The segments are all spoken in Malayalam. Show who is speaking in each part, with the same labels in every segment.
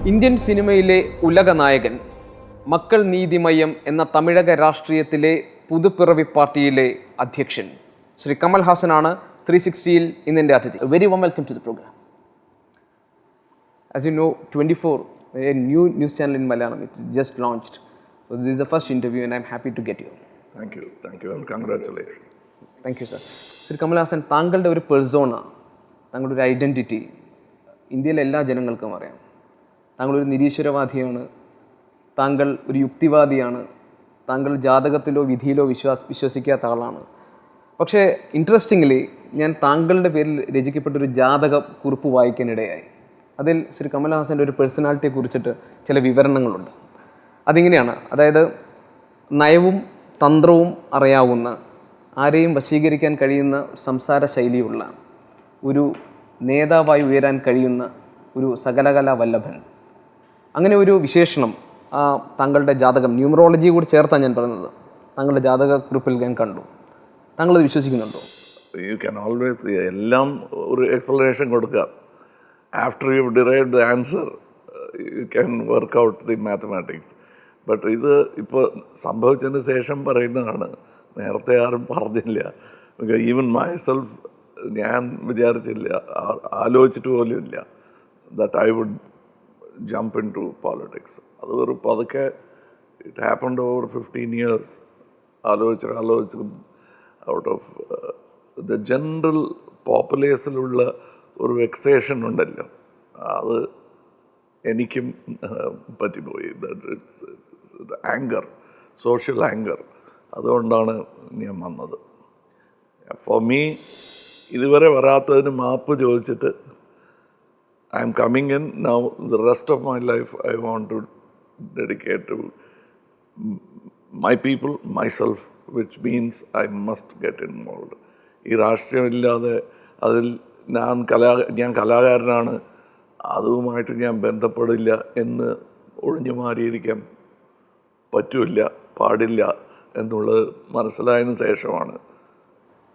Speaker 1: ഇന്ത്യൻ സിനിമയിലെ ഉലക നായകൻ, മക്കൾ നീതിമയം എന്ന തമിഴക രാഷ്ട്രീയത്തിലെ പുതുപ്പിറവി പാർട്ടിയിലെ അധ്യക്ഷൻ ശ്രീ കമൽ ഹാസനാണ് 360യിൽ ഇന്നെൻ്റെ അതിഥി. Very warm welcome to the program. As you know, 24, a new news channel in Malayalam, it just launched. So this is the first interview and I'm happy to get you.
Speaker 2: Thank you and congratulations.
Speaker 1: Thank you, sir. Shri Kamal Haasan, താങ്കളുടെ ഒരു പെർസോണ, താങ്കളുടെ ഒരു ഐഡൻറ്റിറ്റി ഇന്ത്യയിലെ എല്ലാ ജനങ്ങൾക്കും അറിയാം. താങ്കളൊരു നിരീശ്വരവാദിയാണ്, താങ്കൾ ഒരു യുക്തിവാദിയാണ്, താങ്കൾ ജാതകത്തിലോ വിധിയിലോ വിശ്വസിക്കാത്ത ആളാണ്. പക്ഷേ ഇൻട്രസ്റ്റിംഗ്ലി ഞാൻ താങ്കളുടെ പേരിൽ രചിക്കപ്പെട്ടൊരു ജാതക കുറിപ്പ് വായിക്കാനിടയായി. അതിൽ ശ്രീ കമൽ ഹാസൻ്റെ ഒരു പേഴ്സണാലിറ്റിയെ കുറിച്ചിട്ട് ചില വിവരണങ്ങളുണ്ട്. അതിങ്ങനെയാണ്, അതായത് നയവും തന്ത്രവും അറിയാവുന്ന, ആരെയും വശീകരിക്കാൻ കഴിയുന്ന സംസാര ശൈലിയുള്ള ഒരു നേതാവായി ഉയരാൻ കഴിയുന്ന ഒരു സകലകലാ വല്ലഭൻ. അങ്ങനെ ഒരു വിശേഷണം താങ്കളുടെ ജാതകം, ന്യൂമറോളജി കൂടി ചേർത്താണ് ഞാൻ പറയുന്നത്, താങ്കളുടെ ജാതക കുറിപ്പിൽ ഞാൻ കണ്ടു. താങ്കളത് വിശ്വസിക്കുന്നുണ്ടോ?
Speaker 2: യു ക്യാൻ ഓൾവേസ് എല്ലാം ഒരു എക്സ്പ്ലനേഷൻ കൊടുക്കുക. After you derive the answer you can work out the mathematics. But ഇത് ഇപ്പോൾ സംഭവിച്ചതിന് ശേഷം പറയുന്നതാണ്, നേരത്തെ ആരും പറഞ്ഞില്ല. ഈവൻ മൈസെൽഫ് ഞാൻ വിചാരിച്ചില്ല, ആലോചിച്ചിട്ട് പോലും ഇല്ല that I would jump into politics. അത് ഒരു പതുക്കെ ഇറ്റ് ഹാപ്പൻഡ് ഓവർ 15 years. ആലോചിച്ച് ഔട്ട് ഓഫ് ദ ജനറൽ പോപ്പുലേഷനിലുള്ള ഒരു വെക്സേഷൻ ഉണ്ടല്ലോ, അത് എനിക്കും പറ്റിപ്പോയി. ആങ്കർ, സോഷ്യൽ ആങ്കർ, അതുകൊണ്ടാണ് ഞാൻ വന്നത്. ഫോർ മീ ഇതുവരെ വരാത്തതിന് മാപ്പ് ചോദിച്ചിട്ട് I am coming in now. The rest of my life I want to dedicate to my people, myself, which means I must get involved. ഈ രാഷ്ട്രീയമില്ലാതെ അതിൽ ഞാൻ കലാകാരനാണ്, അതുമായിട്ട് ഞാൻ ബന്ധപ്പെടില്ല എന്ന് ഒഴിഞ്ഞു മാറിയിരിക്കാൻ പറ്റില്ല, പാടില്ല എന്നുള്ളത് മനസ്സിലായതിനു ശേഷമാണ്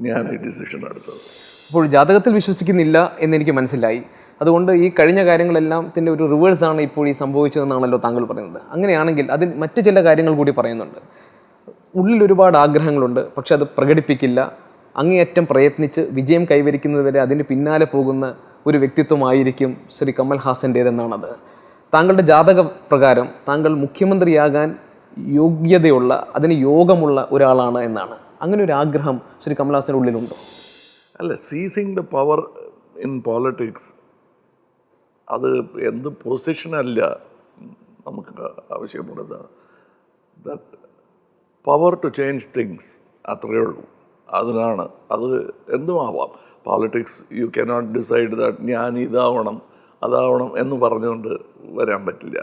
Speaker 2: ഞാൻ ഈ ഡിസിഷൻ എടുത്തത്.
Speaker 1: അപ്പോൾ ജാതകത്തിൽ വിശ്വസിക്കുന്നില്ല എന്നെനിക്ക് മനസ്സിലായി. അതുകൊണ്ട് ഈ കഴിഞ്ഞ കാര്യങ്ങളെല്ലാത്തിൻ്റെ ഒരു റിവേഴ്സാണ് ഇപ്പോൾ ഈ സംഭവിച്ചതെന്നാണല്ലോ താങ്കൾ പറയുന്നത്. അങ്ങനെയാണെങ്കിൽ അതിൽ മറ്റു ചില കാര്യങ്ങൾ കൂടി പറയുന്നുണ്ട്. ഉള്ളിൽ ഒരുപാട് ആഗ്രഹങ്ങളുണ്ട്, പക്ഷെ അത് പ്രകടിപ്പിക്കില്ല. അങ്ങേയറ്റം പ്രയത്നിച്ച് വിജയം കൈവരിക്കുന്നതുവരെ അതിന് പിന്നാലെ പോകുന്ന ഒരു വ്യക്തിത്വമായിരിക്കും ശ്രീ കമൽ ഹാസൻ്റേതെന്നാണത്. താങ്കളുടെ ജാതക പ്രകാരം താങ്കൾ മുഖ്യമന്ത്രിയാകാൻ യോഗ്യതയുള്ള, അതിന് യോഗമുള്ള ഒരാളാണ് എന്നാണ്. അങ്ങനെ ഒരു ആഗ്രഹം ശ്രീ കമൽ ഹാസൻ്റെ ഉള്ളിലുണ്ടോ?
Speaker 2: അല്ല, seizing the power in politics അത് എന്ത് പൊസിഷനല്ല നമുക്ക് ആവശ്യപ്പെടുന്നത്. That power to change things, അത്രയേ ഉള്ളൂ. അതിനാണ് അത് എന്തുമാവാം. Politics you cannot decide that ഞാൻ ഇതാവണം അതാവണം എന്ന് പറഞ്ഞുകൊണ്ട് വരാൻ പറ്റില്ല.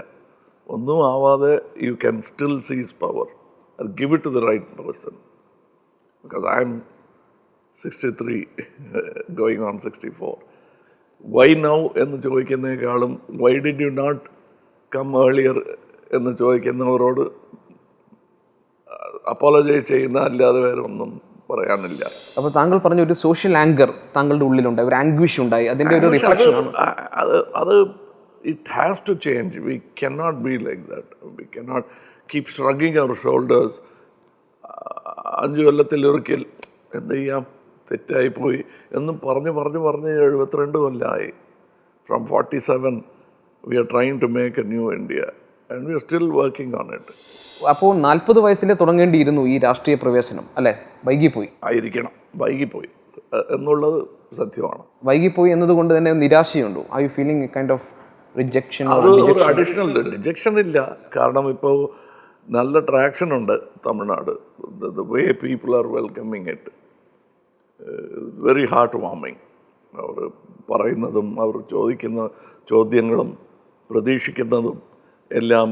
Speaker 2: ഒന്നും ആവാതെ you can still seize power, give it to the right person. Because I'm 63 going on 64. Why now എന്ന് ചോദിക്കുന്നതിനേക്കാളും why did you not come earlier എന്ന് ചോദിക്കുന്നവരോട് അപ്പോളജൈസ് ചെയ്യുന്ന അല്ലാതെ വേറെ ഒന്നും പറയാനില്ല.
Speaker 1: അപ്പോൾ താങ്കൾ പറഞ്ഞ ഒരു സോഷ്യൽ ആങ്കർ താങ്കളുടെ ഉള്ളിലുണ്ടായി, ഒരു ആംഗ്വിഷ് ഉണ്ടായി, അതിൻ്റെ ഒരു റിഫ്ലക്ഷൻ ആണ്
Speaker 2: അത്. It has to change. We cannot be like that. We cannot keep shrugging our shoulders. 5 കൊല്ലത്തിലൊരിക്കൽ എന്ത് ചെയ്യാം, തെറ്റായിപ്പോയി എന്നും പറഞ്ഞ് 72 കൊല്ലമായി. From 47 we are trying to make a new India and we are still working on it.
Speaker 1: അപ്പോൾ 40 വയസ്സിലെ തുടങ്ങേണ്ടിയിരുന്നു ഈ രാഷ്ട്രീയ പ്രവേശനം, അല്ലേ? വൈകിപ്പോയി
Speaker 2: വൈകിപ്പോയി എന്നുള്ളത് സത്യമാണ്.
Speaker 1: വൈകിപ്പോയി എന്നതുകൊണ്ട് തന്നെ നിരാശയുണ്ടോ? Are you feeling kind of rejection?
Speaker 2: അത് ഒരു അഡീഷണൽ റിജക്ഷൻ ഇല്ല, കാരണം ഇപ്പോൾ നല്ല ട്രാക്ഷൻ ഉണ്ട് Tamil Nadu. The way people are welcoming it, very heart വാമിങ്. അവർ പറയുന്നതും അവർ ചോദിക്കുന്ന ചോദ്യങ്ങളും പ്രതീക്ഷിക്കുന്നതും എല്ലാം,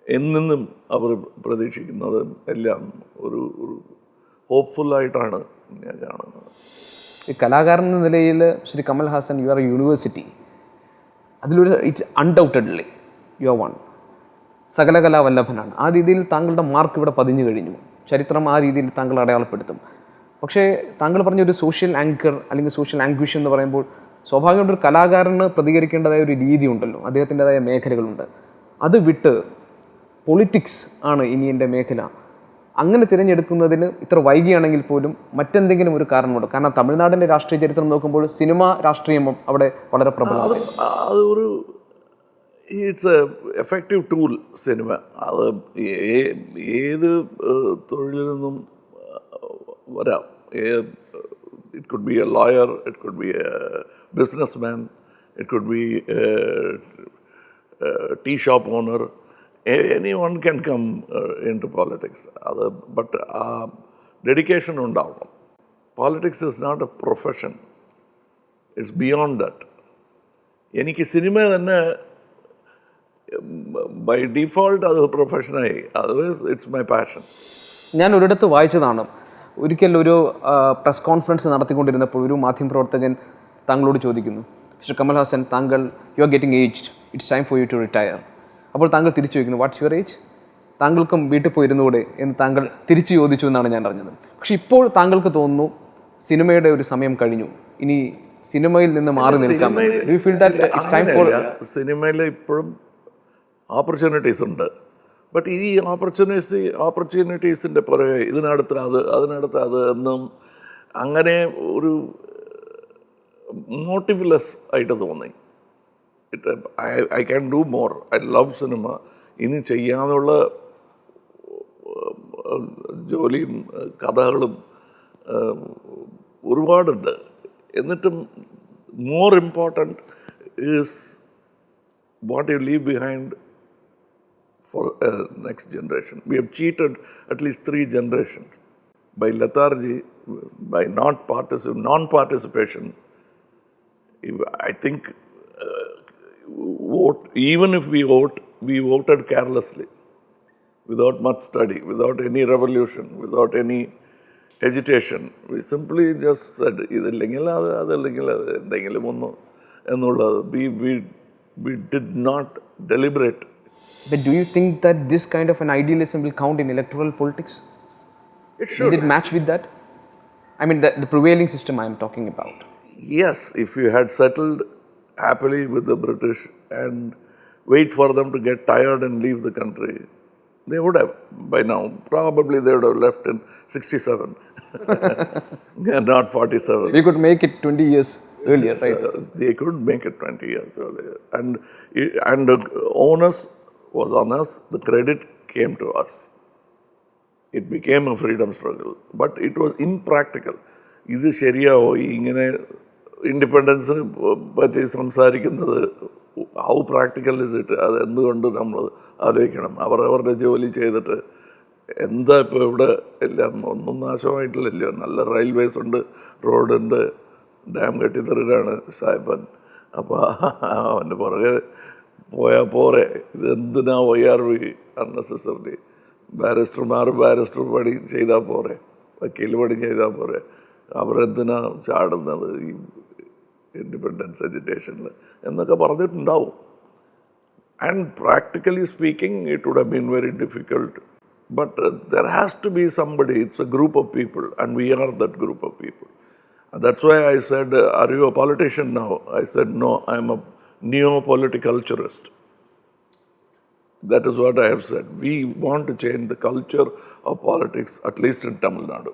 Speaker 2: എന്നും അവർ പ്രതീക്ഷിക്കുന്നതും എല്ലാം ഒരു ഹോപ്പ്ഫുള്ളായിട്ടാണ് ഞാൻ കാണുന്നത്.
Speaker 1: ഈ കലാകാരൻ എന്ന നിലയിൽ Shri Kamal Haasan, you are a university. അതിലൊരു it's undoubtedly you are one. സകലകലാ വല്ലഭനാണ്. ആ രീതിയിൽ താങ്കളുടെ മാർക്ക് ഇവിടെ പതിഞ്ഞു കഴിഞ്ഞു. ചരിത്രം ആ രീതിയിൽ താങ്കൾ അടയാളപ്പെടുത്തും. പക്ഷേ താങ്കൾ പറഞ്ഞൊരു സോഷ്യൽ ആങ്കർ അല്ലെങ്കിൽ സോഷ്യൽ ആംഗ്വിഷ് എന്ന് പറയുമ്പോൾ സ്വാഭാവികമായിട്ട് ഒരു കലാകാരന് പ്രതികരിക്കേണ്ടതായ ഒരു രീതി ഉണ്ടല്ലോ, അദ്ദേഹത്തിൻ്റെതായ മേഖലകളുണ്ട്. അത് വിട്ട് പൊളിറ്റിക്സ് ആണ് ഇനി എൻ്റെ മേഖല, അങ്ങനെ തിരഞ്ഞെടുക്കുന്നതിന് ഇത്ര വൈകിയാണെങ്കിൽ പോലും മറ്റെന്തെങ്കിലും ഒരു കാരണമുണ്ട്? കാരണം തമിഴ്നാടിൻ്റെ രാഷ്ട്രീയ ചരിത്രം നോക്കുമ്പോൾ സിനിമ രാഷ്ട്രീയം അവിടെ വളരെ പ്രബലമാണ്.
Speaker 2: അത് ഒരു it's a effective tool cinema. അത് ഏത് തൊഴിലിൽ നിന്നും വരാം. It could be a lawyer, it could be a businessman, it could be tea shop owner. Anyone can come into politics. But dedication ഉണ്ടാവണം. Politics is not a profession. It's beyond that. എനിക്ക് സിനിമ തന്നെ ബൈ ഡീഫോൾട്ട് അത് പ്രൊഫഷനായി. Otherwise it's my passion.
Speaker 1: ഞാൻ ഒരിടത്ത് വായിച്ചതാണ്, ഒരിക്കൽ ഒരു പ്രസ് കോൺഫറൻസ് നടത്തിക്കൊണ്ടിരുന്നപ്പോൾ ഒരു മാധ്യമപ്രവർത്തകൻ താങ്കളോട് ചോദിക്കുന്നു, മിസ്റ്റർ കമൽ ഹാസൻ, താങ്കൾ you are getting aged, it's time for you to retire. അപ്പോൾ താങ്കൾ തിരിച്ചു ചോദിക്കുന്നു, വാട്ട്സ് യുവർ ഏജ്, താങ്കൾക്കും വീട്ടിൽ പോയിരുന്നൂടെ എന്ന് താങ്കൾ തിരിച്ചു ചോദിച്ചു എന്നാണ് ഞാൻ അറിഞ്ഞത്. പക്ഷെ ഇപ്പോൾ താങ്കൾക്ക് തോന്നുന്നു സിനിമയുടെ ഒരു സമയം കഴിഞ്ഞു, ഇനി സിനിമയിൽ നിന്ന് മാറി നിൽക്കാം. Do you feel that it's time four?
Speaker 2: സിനിമയിൽ ഇപ്പോഴും ഓപ്പർച്യൂണിറ്റീസ് ഉണ്ട്. ബട്ട് ഈ ഓപ്പർച്യൂണിറ്റീസിൻ്റെ പുറകെ ഇതിനടുത്ത് അത് എന്നും അങ്ങനെ ഒരു മോട്ടീവ്ലെസ് ആയിട്ട് തോന്നി. I can do more. I love cinema. ഇനി ചെയ്യാനുള്ള ജോലിയും കഥകളും ഒരുപാടുണ്ട്. എന്നിട്ടും more important is what you leave behind for next generation. We have cheated at least 3 generations by lethargy, by non-participation. I think even if we voted carelessly, without much study, without any revolution, without any agitation. We simply just said, we did not deliberate.
Speaker 1: But do you think that this kind of an idealism will count in electoral politics?
Speaker 2: It should.
Speaker 1: Will it match with that? I mean, the prevailing system I am talking about.
Speaker 2: Yes, if you had settled happily with the British and wait for them to get tired and leave the country, they would have, by now, probably they would have left in 67, not 47.
Speaker 1: We could make it 20 years earlier, right?
Speaker 2: They could make it 20 years earlier. And the onus was on us, the credit came to us. It became a freedom struggle, but it was impractical. ഇത് ശരിയാവോ ഇങ്ങനെ ഇൻഡിപെൻഡൻസിനെ പറ്റി സംസാരിക്കുന്നത്? How practical is it? അത് എന്തുകൊണ്ട് നമ്മൾ ആലോചിക്കണം? അവരവരുടെ ജോലി ചെയ്തിട്ട് എന്താ ഇപ്പോൾ ഇവിടെ എല്ലാം ഒന്നും നാശമായിട്ടില്ലല്ലോ. നല്ല റെയിൽവേസ് ഉണ്ട്, റോഡുണ്ട്, ഡാം കെട്ടിത്തറിലാണ് സാഹിബൻ. അപ്പോൾ അവൻ്റെ പുറകെ പോയാൽ പോരെ. ഇതെന്തിനാ YRV അൺനെസസറി? ബാരിസ്റ്റർ പണി ചെയ്താൽ പോരെ, വക്കീൽ പണി ചെയ്താൽ പോരെ. അവരെന്തിനാ ചാടുന്നത് ഈ ഇൻഡിപെൻഡൻസ് എജിറ്റേഷനിൽ എന്നൊക്കെ പറഞ്ഞിട്ടുണ്ടാവും. And practically speaking it would have been very difficult. But there has to be somebody. It's a group of people and we are that group of people. That's why I said, are you a politician now? I said no, I am a neo-politicalturist. That is what I have said. We want to change the culture of politics, at least in Tamil Nadu.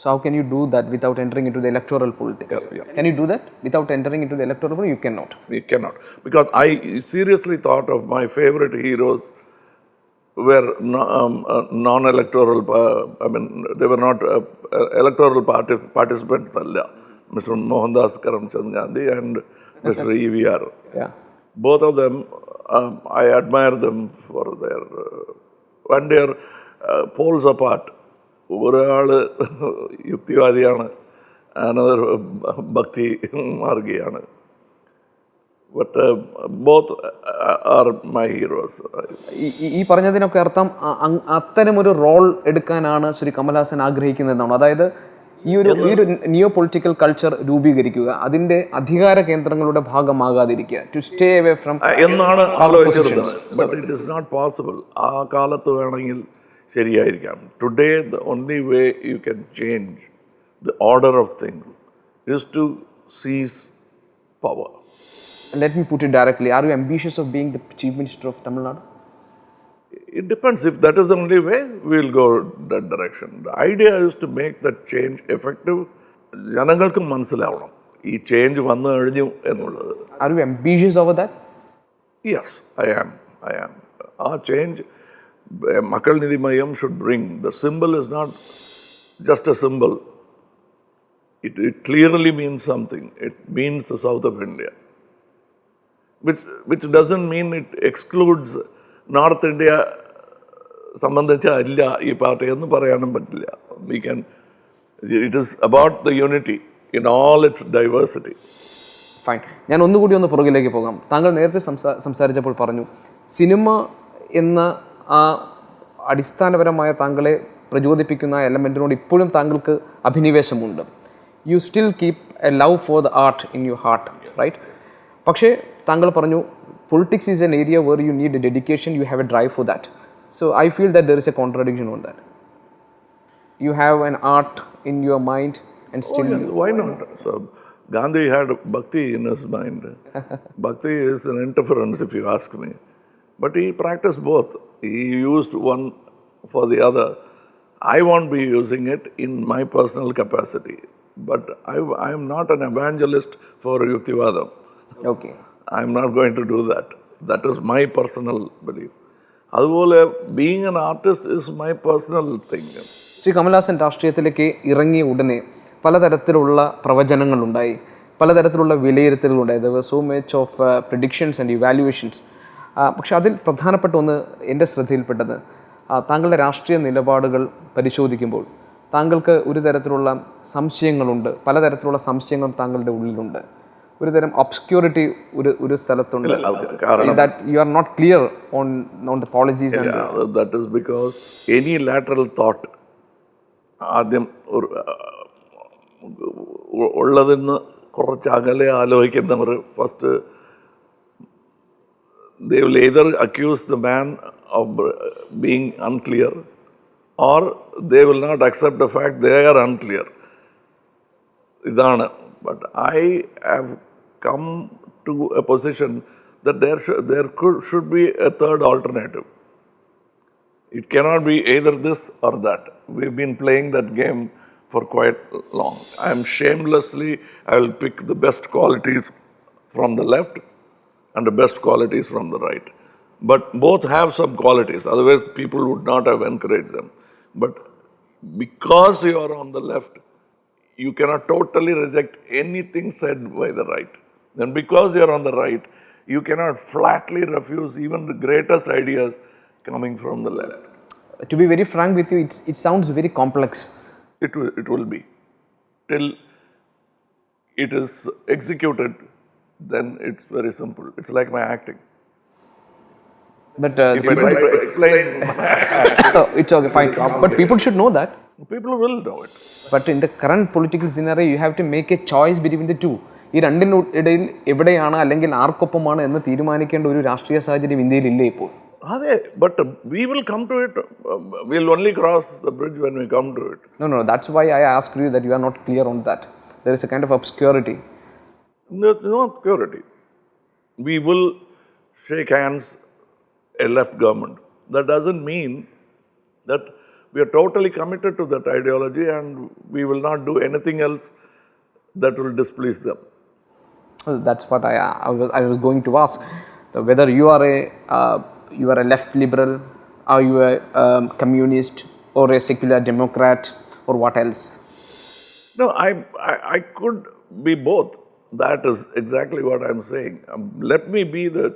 Speaker 1: So how can you do that without entering into the electoral politics?
Speaker 2: Yeah.
Speaker 1: Can you do that without entering into the electoral politics? You cannot.
Speaker 2: We cannot. Because I seriously thought of my favorite heroes were non-electoral, I mean, they were not electoral participants. Mr. Mohandas Karamchand Gandhi and Mr. EVR.
Speaker 1: Yeah.
Speaker 2: Both of them, I admire them for their, and their poles apart. ഒരാൾ യുക്തിവാദിയാണ്, അനദർ ഭക്തി മാർഗിയാണ്. But both are my heroes.
Speaker 1: ഈ പറഞ്ഞതിനൊക്കെ അർത്ഥം അത്തരമൊരു റോൾ എടുക്കാനാണ് ശ്രീ കമൽഹാസൻ ആഗ്രഹിക്കുന്നതെന്നാണ്. അതായത് ഈ ഒരു നിയോ പൊളിറ്റിക്കൽ കൾച്ചർ രൂപീകരിക്കുക, അതിൻ്റെ അധികാര കേന്ദ്രങ്ങളുടെ ഭാഗമാകാതിരിക്കുക, ടു സ്റ്റേ അവേ ഫ്രം
Speaker 2: എന്നാണ് ആലോചിച്ചിരുന്നത്. But it is not possible. ആ കാലത്ത് വേണമെങ്കിൽ ശരിയായിരിക്കാം. Today the only way you can change the order of things is to seize power.
Speaker 1: Let me put it directly. Are you ambitious of being the Chief Minister of Tamil Nadu?
Speaker 2: It depends. If that is the only way, we'll go that direction. The idea is to make that change effective. ജനങ്ങൾക്കും മനസ്സിലാവണം ഈ ചേഞ്ച് വന്നു കഴിഞ്ഞു എന്നുള്ളത്.
Speaker 1: Are you ambitious over that?
Speaker 2: Yes, I am. ആ ചേഞ്ച് മക്കൾ നിധി മയം should bring. The symbol is not just a symbol. It clearly means something. It means the south of India. Which doesn't mean it excludes North India. സംബന്ധിച്ച അല്ല ഈ പാർട്ടി എന്ന് പറയാനും പറ്റില്ല. It is about the unity in all its diversity.
Speaker 1: Fine. ഞാൻ ഒന്നുകൂടി ഒന്ന് പുറകിലേക്ക് പോകാം. താങ്കൾ നേരത്തെ സംസാരിച്ചപ്പോൾ പറഞ്ഞു സിനിമ എന്ന ആ അടിസ്ഥാനപരമായ താങ്കളെ പ്രചോദിപ്പിക്കുന്ന എലമെൻറ്റിനോട് ഇപ്പോഴും താങ്കൾക്ക് അഭിനിവേശമുണ്ട്. You still keep a love for the art in your heart, right? പക്ഷേ താങ്കൾ പറഞ്ഞു politics is an area where you need a dedication, you have a drive for that. So I feel that there is a contradiction on that. You have an art in your mind and still...
Speaker 2: Oh, yes. Why not? So, Gandhi had bhakti in his mind. Bhakti is an interference, if you ask me. But he practiced both. He used one for the other. I won't be using it in my personal capacity. But I am not an evangelist for Yuktivadam.
Speaker 1: Okay.
Speaker 2: I am not going to do that. That is my personal belief. അതുപോലെ being an artist is my personal thing.
Speaker 1: Shri Kamal Haasan രാഷ്ട്രീയത്തിലേക്ക് ഇറങ്ങിയ ഉടനെ പലതരത്തിലുള്ള പ്രവചനങ്ങളുണ്ടായി, പലതരത്തിലുള്ള വിലയിരുത്തലുകളുണ്ടായി. There were so much of predictions and evaluations. പക്ഷെ അതിൽ പ്രധാനപ്പെട്ട ഒന്ന് എൻ്റെ ശ്രദ്ധയിൽപ്പെട്ടത് താങ്കളുടെ രാഷ്ട്രീയ നിലപാടുകൾ പരിശോധിക്കുമ്പോൾ താങ്കൾക്ക് ഒരു തരത്തിലുള്ള സംശയങ്ങളുണ്ട്, പലതരത്തിലുള്ള സംശയങ്ങളും താങ്കളുടെ ഉള്ളിലുണ്ട്. ഒരു തരം ഒബ്സ്ക്യൂരിറ്റി ഒരു സ്ഥലത്തുണ്ട്. That you are not clear on the policies.
Speaker 2: That is because any lateral thought ആദ്യം ഉള്ളതിന്ന് കുറച്ച് അകലെ ആലോചിക്കുന്നവർ first they will either accuse the man of being unclear or they will not accept the fact they are unclear. ഇതാണ്. But I have come to a position that there should be a third alternative. It cannot be either this or that. We've been playing that game for quite long. I am shamelessly, I will pick the best qualities from the left and the best qualities from the right. But both have some qualities, otherwise people would not have encouraged them. But because you are on the left, you cannot totally reject anything said by the right. Then because you are on the right, you cannot flatly refuse even the greatest ideas coming from the left.
Speaker 1: To be very frank with you, it sounds very complex.
Speaker 2: It will be. Till it is executed, then it's very simple. It's like my acting.
Speaker 1: But
Speaker 2: If I try to explain,
Speaker 1: it's okay, fine. But people should know that.
Speaker 2: people will know it.
Speaker 1: But in the current political scenario, you have to make a choice between the two. ഈ രണ്ടിനിടയിൽ എവിടെയാണ് അല്ലെങ്കിൽ ആർക്കൊപ്പമാണ് എന്ന് തീരുമാനിക്കേണ്ട ഒരു രാഷ്ട്രീയ സാഹചര്യം ഇന്ത്യയിൽ ഇല്ല ഇപ്പോൾ.
Speaker 2: അതെ, but we will come to it. We'll only cross the bridge when we come to it.
Speaker 1: No, that's why I asked you that you are not clear on that. There is a kind of obscurity.
Speaker 2: No obscurity. We will shake hands a left government. That doesn't mean that we are totally committed to that ideology and we will not do anything else that will displease them.
Speaker 1: Well, that's what I was going to ask. Whether you are a left liberal, or you are a communist, or a secular democrat, or what else?
Speaker 2: No, I could be both. That is exactly what I'm saying. Let me be the.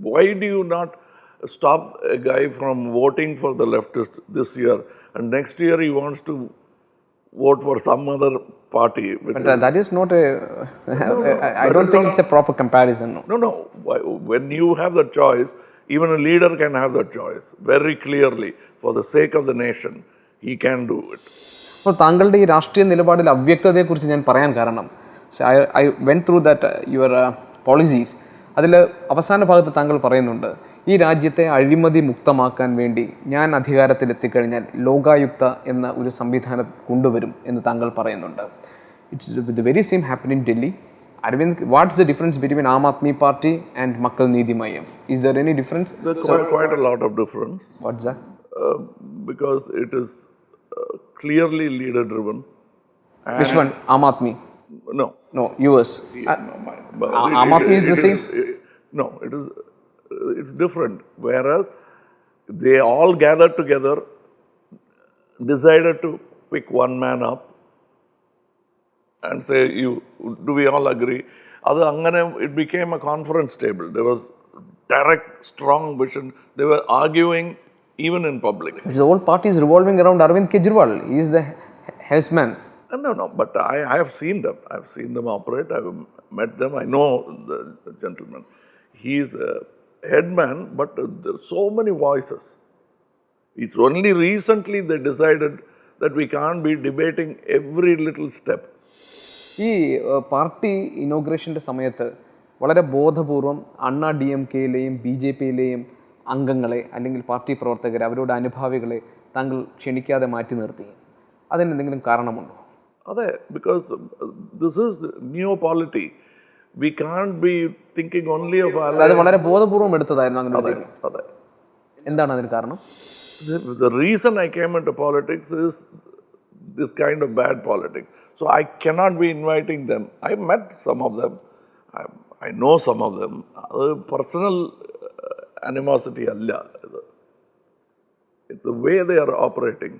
Speaker 2: Why do you not stop a guy from voting for the leftist this year and next year he wants to vote for some other party?
Speaker 1: But that is not a. I don't think it's a proper comparison.
Speaker 2: No. When you have the choice, even a leader can have that choice very clearly for the sake of the nation. He can do it.
Speaker 1: അപ്പോൾ താങ്കളുടെ ഈ രാഷ്ട്രീയ നിലപാടിൽ അവ്യക്തതയെക്കുറിച്ച് ഞാൻ പറയാൻ കാരണം I went through that your policies. അതിൽ അവസാന ഭാഗത്ത് താങ്കൾ പറയുന്നുണ്ട്, ഈ രാജ്യത്തെ അഴിമതി മുക്തമാക്കാൻ വേണ്ടി ഞാൻ അധികാരത്തിലെത്തിക്കഴിഞ്ഞാൽ ലോകായുക്ത എന്ന ഒരു സംവിധാനം കൊണ്ടുവരും എന്ന് താങ്കൾ പറയുന്നുണ്ട്. It's the very same happen in Delhi. Arvind, what's the difference between Aam Aadmi Party and Makkal Needhi Mayam? Is there any difference?
Speaker 2: There's quite a lot of difference
Speaker 1: What's that?
Speaker 2: because it is clearly leader driven.
Speaker 1: Which one? Aam Aadmi?
Speaker 2: No.
Speaker 1: No, yours.
Speaker 2: But
Speaker 1: Aam Aadmi is the same?
Speaker 2: No, it's different. Whereas they all gathered together, decided to pick one man up and say, do we all agree? It became a conference table. There was direct, strong vision. They were arguing even in public.
Speaker 1: The whole party is revolving around Arvind Kejriwal. He is the helmsman.
Speaker 2: No, but I have seen them. I've seen them operate. I've met them. I know the gentleman. He is a headman, but there are so many voices. It's only recently they decided that we can't be debating every little step.
Speaker 1: ഈ പാർട്ടി ഇനോഗ്രേഷൻ്റെ സമയത്ത് വളരെ ബോധപൂർവം അണ്ണാ ഡി എം കെയിലെയും ബി ജെ പിയിലെയും അംഗങ്ങളെ അല്ലെങ്കിൽ പാർട്ടി പ്രവർത്തകരെ അവരുടെ അനുഭാവികളെ താങ്കൾ ക്ഷണിക്കാതെ മാറ്റി നിർത്തി. അതിന് എന്തെങ്കിലും കാരണമുണ്ടോ?
Speaker 2: അതെ, because this is neo-polity. We can't be thinking only of our...
Speaker 1: അത് വളരെ ബോധപൂർവം എടുത്തതായിരുന്നു അങ്ങനെ.
Speaker 2: അതെ.
Speaker 1: എന്താണ് അതിന് കാരണം?
Speaker 2: The reason I came into politics is this kind of bad politics. So I cannot be inviting them. I met some of them. I know some of them. Personal animosity alla. It's the way they are operating.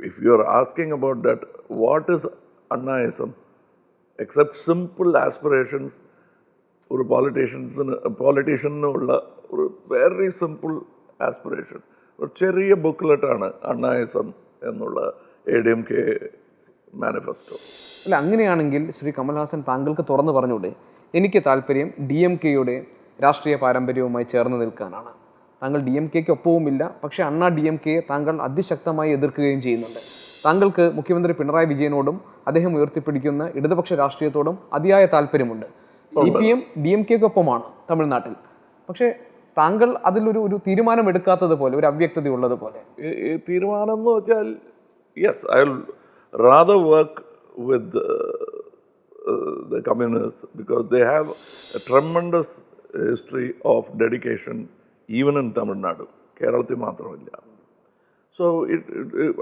Speaker 2: If you are asking about that, what is Annaism? Except simple aspirations, ഒരു politician ഒരു very simple aspiration. ഒരു ചെറിയ ബുക്ക്ലെറ്റാണ് അണ്ണായിസം എന്നുള്ള ADMK മാനിഫെസ്റ്റോ.
Speaker 1: അല്ല, അങ്ങനെയാണെങ്കിൽ ശ്രീ കമൽഹാസൻ താങ്കൾക്ക് തുറന്നു പറഞ്ഞൂടെ, എനിക്ക് താല്പര്യം DMKയുടെ രാഷ്ട്രീയ പാരമ്പര്യവുമായി ചേർന്ന് നിൽക്കാനാണ്. താങ്കൾ DMKയ്ക്ക് ഒപ്പവുമില്ല, പക്ഷേ അണ്ണാ DMKയെ താങ്കൾ അതിശക്തമായി എതിർക്കുകയും ചെയ്യുന്നുണ്ട്. താങ്കൾക്ക് മുഖ്യമന്ത്രി പിണറായി വിജയനോടും അദ്ദേഹം ഉയർത്തിപ്പിടിക്കുന്ന ഇടതുപക്ഷ രാഷ്ട്രീയത്തോടും അതിയായ താല്പര്യമുണ്ട്. CPM DMKയ്ക്കൊപ്പമാണ് തമിഴ്നാട്ടിൽ. പക്ഷേ താങ്കൾ അതിലൊരു തീരുമാനം എടുക്കാത്തത് പോലെ, ഒരു അവ്യക്തത ഉള്ളത് പോലെ.
Speaker 2: തീരുമാനം എന്ന് വെച്ചാൽ, yes, I will rather work with the communists because they have a tremendous history of dedication even in Tamil Nadu. Keralathil മാത്രമല്ല. So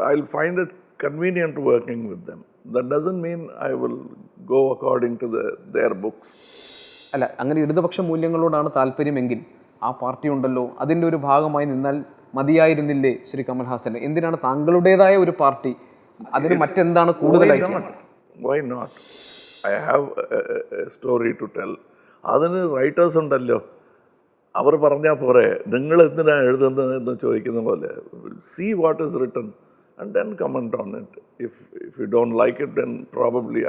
Speaker 2: I'll find it convenient working with them. That doesn't mean I will go according to their books.
Speaker 1: അല്ല, അങ്ങനെ ഇടതുപക്ഷ മൂല്യങ്ങളോടാണ് താല്പര്യമെങ്കിൽ ആ പാർട്ടി ഉണ്ടല്ലോ, അതിൻ്റെ ഒരു ഭാഗമായി നിന്നാൽ മതിയായിരുന്നില്ലേ ശ്രീ കമൽഹാസൻ? എന്തിനാണ് താങ്കളുടേതായ ഒരു പാർട്ടി? അതിന് മറ്റെന്താണ് കൂടുതലായി?
Speaker 2: Why not? I have a story to tell. അതിന് റൈറ്റേഴ്സ് ഉണ്ടല്ലോ, അവർ പറഞ്ഞാൽ പോരെ, നിങ്ങൾ എന്തിനാണ് എഴുതുന്നതെന്ന് ചോദിക്കുന്ന പോലെ. See what is written and then comment on it. If you don't like it, then probably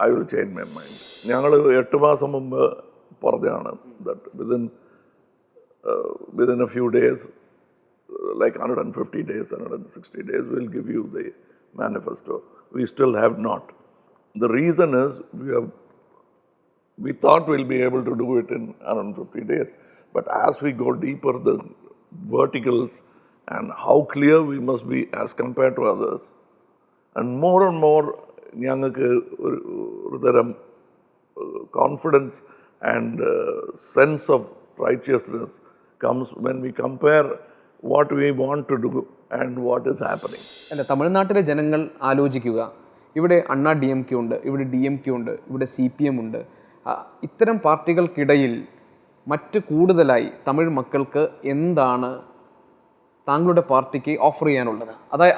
Speaker 2: I will change my mind. ഞങ്ങൾ 8 മാസം മുമ്പ് പറഞ്ഞതാണ് that within a few days, like 150 days, 160 days, we'll give you the manifesto. We still have not. The reason is we thought we'll be able to do it in 150 days. But as we go deeper, the verticals and how clear we must be as compared to others, and more, ഞങ്ങൾക്ക് ഒരു തരം confidence and sense of righteousness comes when we compare what we want to do and what is happening.
Speaker 1: അല്ല, തമിഴ്നാട്ടിലെ ജനങ്ങൾ ആലോചിക്കുക, ഇവിടെ അണ്ണാ DMK ഉണ്ട്, ഇവിടെ DMK ഉണ്ട്, ഇവിടെ CPM ഉണ്ട്. ഇത്തരം പാർട്ടികൾക്കിടയിൽ മറ്റ് കൂടുതലായി തമിഴ് മക്കൾക്ക് എന്താണ് താങ്കളുടെ പാർട്ടിക്ക് ഓഫർ ചെയ്യാനുള്ളത്?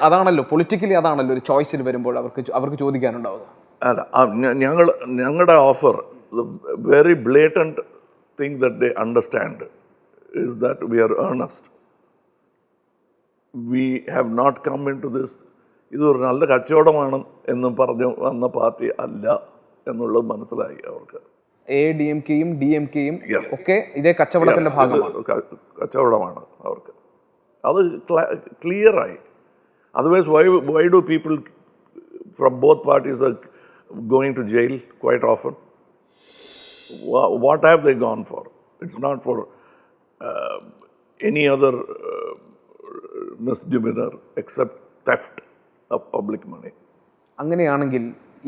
Speaker 1: അതാണല്ലോ പൊളിറ്റിക്കലി, അതാണല്ലോ ഒരു ചോയ്സിൽ വരുമ്പോൾ അവർക്ക് ചോദിക്കാനുണ്ടാവുക.
Speaker 2: അല്ല, ഞങ്ങളുടെ offer, the very blatant thing that they understand is that we are earnest. We have not come into this, ഇതൊരു നല്ല കച്ചവടമാണ് എന്നും പറഞ്ഞു വന്ന പാർട്ടി അല്ല എന്നുള്ളത് മനസ്സിലായി അവർക്ക്.
Speaker 1: ADMKയും DMKയും ഒക്കെ ഇതേ കച്ചവടത്തിന്റെ ഭാഗമാണ്,
Speaker 2: കച്ചവടമാണ് അവർക്ക്. അത് ക്ലിയറായി. Otherwise why do people from both parties are going to jail quite often? What have they gone for? It's not for any other misdemeanor except theft of public money.
Speaker 1: അങ്ങനെയാണെങ്കിൽ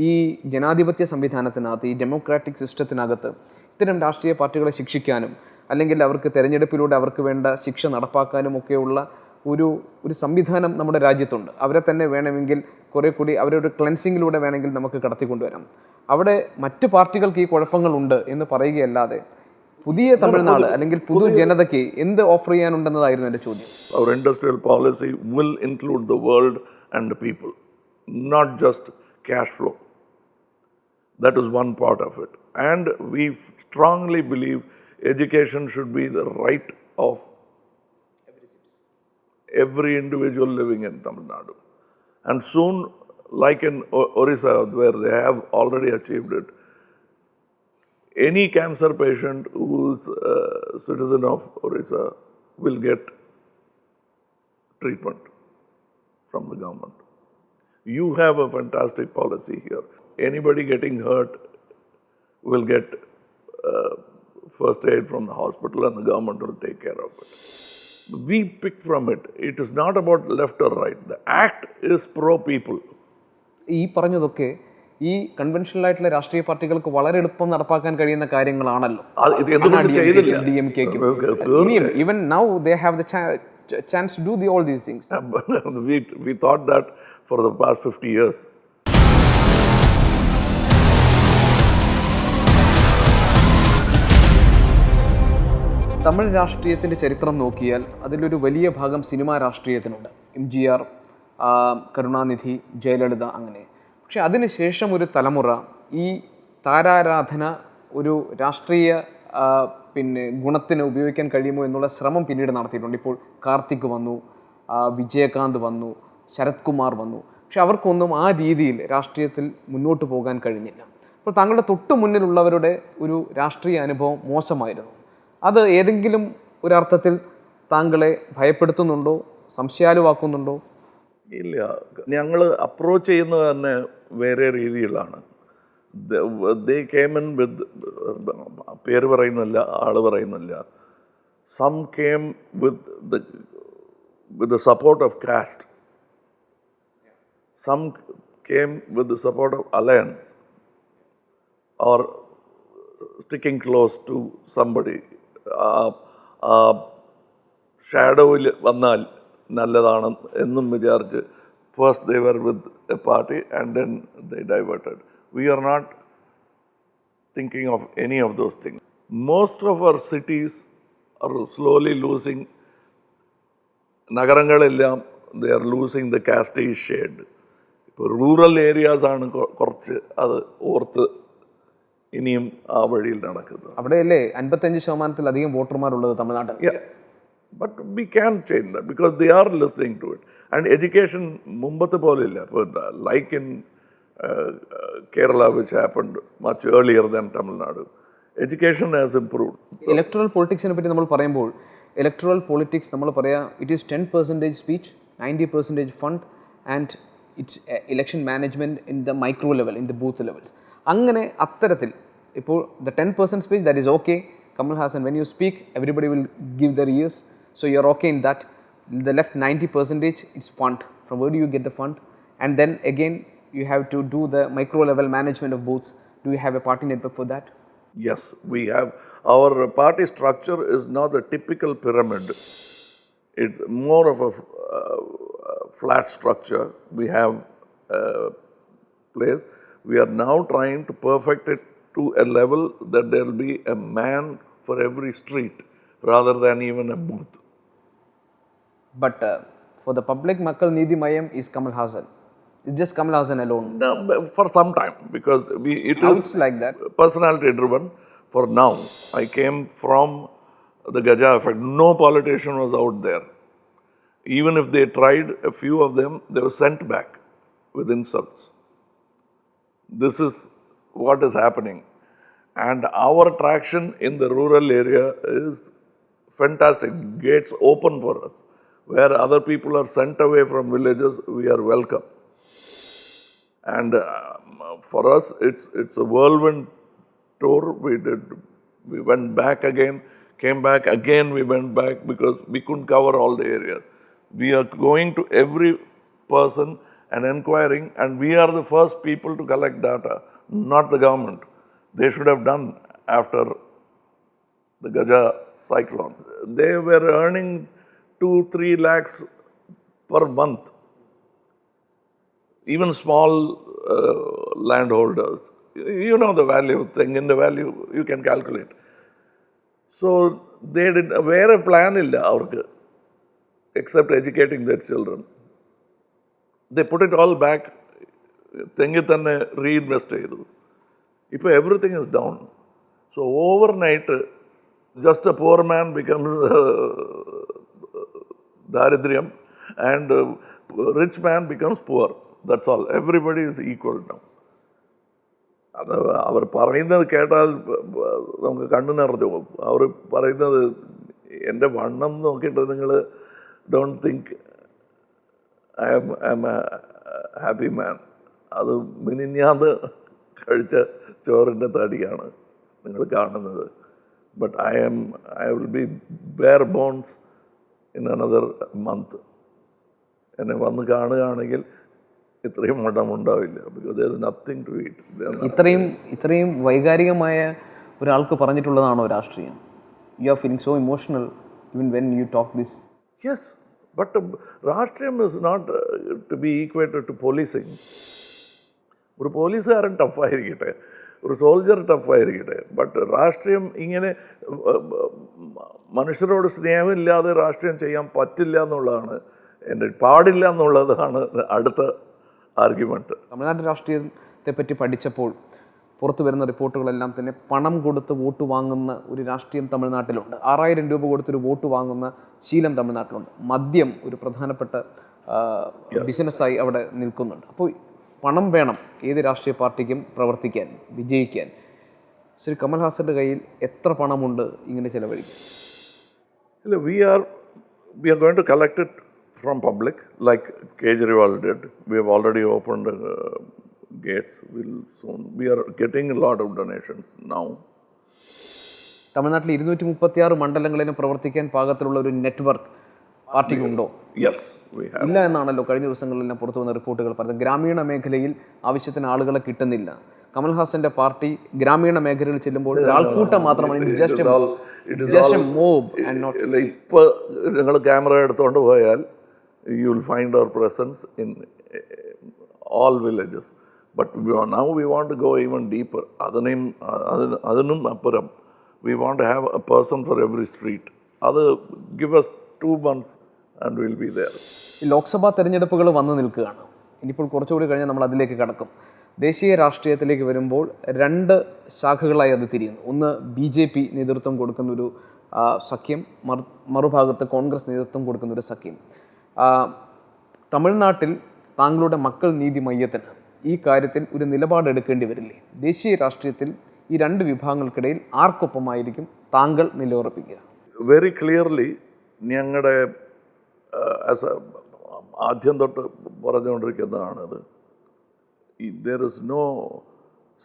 Speaker 1: ഈ ജനാധിപത്യ സംവിധാനത്തിനകത്ത്, ഈ ഡെമോക്രാറ്റിക് സിസ്റ്റത്തിനകത്ത് ഇത്തരം രാഷ്ട്രീയ പാർട്ടികളെ ശിക്ഷിക്കാനും അല്ലെങ്കിൽ അവർക്ക് തെരഞ്ഞെടുപ്പിലൂടെ അവർക്ക് വേണ്ട ശിക്ഷ നടപ്പാക്കാനും ഒക്കെയുള്ള ഒരു സംവിധാനം നമ്മുടെ രാജ്യത്തുണ്ട്. അവരെ തന്നെ വേണമെങ്കിൽ കുറേ കൂടി അവരൊരു ക്ലെൻസിങ്ങിലൂടെ വേണമെങ്കിൽ നമുക്ക് കടത്തിക്കൊണ്ടുവരാം. അവിടെ മറ്റ് പാർട്ടികൾക്ക് ഈ കുഴപ്പങ്ങളുണ്ട് എന്ന് പറയുകയല്ലാതെ പുതിയ തമിഴ്നാട് അല്ലെങ്കിൽ പുതു ജനതയ്ക്ക് എന്ത് ഓഫർ ചെയ്യാനുണ്ടെന്നതായിരുന്നു എൻ്റെ ചോദ്യം.
Speaker 2: Our industrial policy will include the world and the people, not just cash flow. That is one part of it. And we strongly believe education should be the right of every individual living in Tamil Nadu. And soon, like in Orissa, where they have already achieved it, any cancer patient who is a citizen of Orissa will get treatment from the government. You have a fantastic policy here. Anybody getting hurt will get first aid from the hospital and the government will take care of it. We pick from it. It is not about left or right. The act is pro-people.
Speaker 1: ഈ പറഞ്ഞതൊക്കെ ഈ കൺവെൻഷണൽ ആയിട്ടുള്ള രാഷ്ട്രീയ പാർട്ടികൾക്ക് വളരെ എളുപ്പം നടപ്പാക്കാൻ കഴിയുന്ന കാര്യങ്ങളാണല്ലോ.
Speaker 2: ഇത് എന്തുകൊണ്ട് ചെയ്തില്ല?
Speaker 1: Even now they have the chance to do all these things.
Speaker 2: We thought that for the past 50 years.
Speaker 1: Tamil രാഷ്ട്രീയത്തിൻ്റെ ചരിത്രം നോക്കിയാൽ അതിലൊരു വലിയ ഭാഗം സിനിമാ രാഷ്ട്രീയത്തിനുണ്ട്. MGR, കരുണാനിധി, ജയലളിത, അങ്ങനെ. പക്ഷെ അതിനുശേഷം ഒരു തലമുറ ഈ താരാരാധന ഒരു രാഷ്ട്രീയ ഗുണത്തിന് ഉപയോഗിക്കാൻ കഴിയുമോ എന്നുള്ള ശ്രമം പിന്നീട് നടത്തിയിട്ടുണ്ട്. ഇപ്പോൾ കാർത്തിക് വന്നു, വിജയകാന്ത് വന്നു, ശരത് കുമാർ വന്നു. പക്ഷെ അവർക്കൊന്നും ആ രീതിയിൽ രാഷ്ട്രീയത്തിൽ മുന്നോട്ട് പോകാൻ കഴിഞ്ഞില്ല. അപ്പോൾ താങ്കളുടെ തൊട്ടു മുന്നിലുള്ളവരുടെ ഒരു രാഷ്ട്രീയ അനുഭവം മോശമായിരുന്നു. അത് ഏതെങ്കിലും ഒരർത്ഥത്തിൽ താങ്കളെ ഭയപ്പെടുത്തുന്നുണ്ടോ, സംശയാലുവാക്കുന്നുണ്ടോ?
Speaker 2: ഇല്ല, ഞങ്ങൾ അപ്രോച്ച് ചെയ്യുന്നത് തന്നെ വേറെ രീതിയിലാണ്. ദേ കേം ഇൻ വിത്ത്, പേര് പറയുന്നില്ല, ആള് പറയുന്നില്ല. Some came with the support of caste, some came with the support of alliance or sticking close to somebody. ഷാഡോയിൽ വന്നാൽ നല്ലതാണ് എന്നും വിചാരിച്ച് first they were with a party and then they diverted. We are not thinking of any of those things. Most of our cities are slowly losing, നഗരങ്ങളെല്ലാം they are losing the caste age shade. ഇപ്പോൾ റൂറൽ ഏരിയാസാണ് കുറച്ച് അത് ഓർത്ത് ഇനിയും ആ വഴിയിൽ നടക്കുന്നത്.
Speaker 1: അവിടെയല്ലേ 55%-ലധികം വോട്ടർമാരുള്ളത് തമിഴ്നാട്ടിൽ.
Speaker 2: But we can change that because they are listening to it. And education മുമ്പത്തെ പോലെയില്ല. ഇപ്പോൾ like in Kerala which happened much earlier than Tamil Nadu, education has improved.
Speaker 1: Electoral പൊളിറ്റിക്സിനെ പറ്റി നമ്മൾ പറയുമ്പോൾ ഇലക്ട്രൽ പൊളിറ്റിക്സ് നമ്മൾ പറയാം it is 10% speech, 90% fund and it's election management in the micro level, in the booth levels. അങ്ങനെ അത്തരത്തിൽ ഇപ്പോൾ the 10% speech that is okay. Kamal Hassan, when you speak, everybody will give their ears. So you're okay in that. The left 90% is fund. From where do you get the fund? And then again, you have to do the micro level management of booths. Do you have a party network for that?
Speaker 2: Yes, we have. Our party structure is not a typical pyramid. It's more of a flat structure. We have a place. We are now trying to perfect it to a level that there will be a man for every street rather than even a booth.
Speaker 1: But for the public, Makkal Needhi Mayam is Kamal Hassan. It's just Kamal Hassan alone.
Speaker 2: No, for some time, because it is
Speaker 1: like that.
Speaker 2: Personality driven. For now, I came from the Gaja effect. No politician was out there. Even if they tried, a few of them, they were sent back with insults. This is what is happening. And our traction in the rural area is fantastic. Gates open for us. Where other people are sent away from villages, we are welcome. And for us, it's a whirlwind tour. We went back again, came back again, we went back because we couldn't cover all the areas. We are going to every person and inquiring, and we are the first people to collect data, not the government. They should have done after the Gaja cyclone. They were earning 2-3 lakhs per month. Even small landholders, you know the value thing, in the value you can calculate. So they did വേറെ plan ഇല്ല അവർക്ക് except educating their children. They put it all back, തെങ്ങിൽ തന്നെ റീഇൻവെസ്റ്റ് ചെയ്തു. ഇപ്പോൾ everything is down. So overnight, just a poor man becomes ദാരിദ്ര്യം, and rich man becomes poor. That's all. Everybody is equal now. അത് അവർ പറയുന്നത് കേട്ടാൽ നമുക്ക് കണ്ണു നിറഞ്ഞു പോകും. അവർ പറയുന്നത്, എൻ്റെ വണ്ണം നോക്കിയിട്ട് നിങ്ങൾ don't think I am a happy man. അത് മിനിഞ്ഞാന്ന് കഴിച്ച ചോറിൻ്റെ തടിയാണ് നിങ്ങൾ കാണുന്നത്. But I will be bare bones in another month. എന്നെ വന്ന് കാണുകയാണെങ്കിൽ ഇത്രയും വണ്ണം ഉണ്ടാവില്ല. Because there is nothing to eat.
Speaker 1: ഇത്രയും വൈകാരികമായ ഒരാൾക്ക് പറഞ്ഞിട്ടുള്ളതാണോ രാഷ്ട്രീയം? You are feeling so emotional even when you talk this.
Speaker 2: Yes, but രാഷ്ട്രീയം is not to be equated to policing. ഒരു പോലീസുകാരൻ ടഫായിരിക്കട്ടെ, ഒരു സോൾജർ ടഫായിരിക്കട്ടെ, ബട്ട് രാഷ്ട്രീയം ഇങ്ങനെ മനുഷ്യരോട് സ്നേഹമില്ലാതെ രാഷ്ട്രീയം ചെയ്യാൻ പറ്റില്ല എന്നുള്ളതാണ് എൻ്റെ, പാടില്ല എന്നുള്ളതാണ് അടുത്ത ആർഗ്യുമെൻറ്റ്.
Speaker 1: തമിഴ്നാട് രാഷ്ട്രീയത്തെ പറ്റി പഠിച്ചപ്പോൾ പുറത്തു വരുന്ന റിപ്പോർട്ടുകളെല്ലാം തന്നെ പണം കൊടുത്ത് വോട്ട് വാങ്ങുന്ന ഒരു രാഷ്ട്രീയം തമിഴ്നാട്ടിലുണ്ട്. 6000 രൂപ കൊടുത്തൊരു വോട്ട് വാങ്ങുന്ന ശീലം തമിഴ്നാട്ടിലുണ്ട്. മദ്യം ഒരു പ്രധാനപ്പെട്ട ബിസിനസ്സായി അവിടെ നിൽക്കുന്നുണ്ട്. അപ്പോൾ പണം വേണം ഏത് രാഷ്ട്രീയ പാർട്ടിക്കും പ്രവർത്തിക്കാൻ, വിജയിക്കാൻ. ശ്രീ കമൽഹാസൻ്റെ കയ്യിൽ എത്ര പണമുണ്ട് ഇങ്ങനെ ചിലവഴിക്കാൻ?
Speaker 2: ഇല്ല, we are going to collect it from public like Kejriwal did. We have already opened gates. We are getting a lot of donations now.
Speaker 1: തമിഴ്നാട്ടിൽ 236 മണ്ഡലങ്ങളിലും പ്രവർത്തിക്കാൻ പാകത്തിലുള്ള ഒരു നെറ്റ്വർക്ക് പാർട്ടിക്കുണ്ടോ?
Speaker 2: Yes, we have.
Speaker 1: ഇല്ല എന്നാണല്ലോ കഴിഞ്ഞ ദിവസങ്ങളിലെല്ലാം പുറത്തു വന്ന റിപ്പോർട്ടുകൾ പറഞ്ഞത്. ഗ്രാമീണ മേഖലയിൽ ആവശ്യത്തിന് ആളുകളെ കിട്ടുന്നില്ല. കമൽഹാസന്റെ പാർട്ടി ഗ്രാമീണ മേഖലയിൽ ചെല്ലുമ്പോൾ ആൾക്കൂട്ടം മാത്രമാണ്.
Speaker 2: ഇപ്പോൾ നിങ്ങൾ ക്യാമറ എടുത്തുകൊണ്ട് പോയാൽ you will find our presence in all villages. But now we want to go even deeper. അതിനും അപ്പുറം we want to have a person for every street. അത് give us 2 months and we'll be there.
Speaker 1: Lok Sabha തെരഞ്ഞെടുപ്പുകൾ വന്നു നിൽക്കുകയാണ്. ഇനിയിപ്പോൾ കുറച്ചുകൂടി കഴിഞ്ഞാൽ നമ്മൾ അതിലേക്ക് കടക്കും. ദേശീയ രാഷ്ട്രീയത്തിലേക്ക് വരുമ്പോൾ 2 ശാഖകളായി അത് തിരിയുന്നു. ഒന്ന് BJP നേതൃത്വം കൊടുക്കുന്നൊരു സഖ്യം, മറുഭാഗത്ത് കോൺഗ്രസ് നേതൃത്വം കൊടുക്കുന്നൊരു സഖ്യം. തമിഴ്നാട്ടിൽ താങ്കളുടെ മക്കൾ നീതി മയ്യത്തിന് ഈ കാര്യത്തിൽ ഒരു നിലപാടെടുക്കേണ്ടി വരില്ലേ? ദേശീയ രാഷ്ട്രീയത്തിൽ ഈ 2 വിഭാഗങ്ങൾക്കിടയിൽ ആർക്കൊപ്പമായിരിക്കും താങ്കൾ നിലയുറപ്പിക്കുക?
Speaker 2: വെരി ക്ലിയർലി ഞങ്ങളുടെ ആദ്യം തൊട്ട് പറഞ്ഞുകൊണ്ടിരിക്കുന്നതാണത്. There is no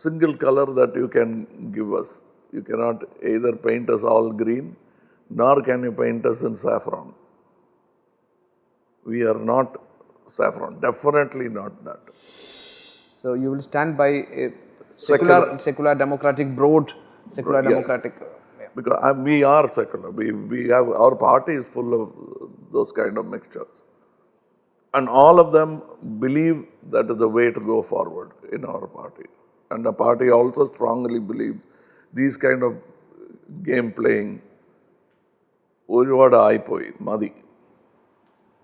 Speaker 2: single color that you can give us. You cannot either paint us all green, nor can you paint us in saffron. We are not saffron, definitely not that.
Speaker 1: So you will stand by a secular democratic, broad secular democratic.
Speaker 2: Yes. Because we are secular. We have, our party is full of those kind of mixtures. And all of them believe that is the way to go forward in our party. And the party also strongly believes these kind of game playing ഒരുപാടായിപ്പോയി, മതി.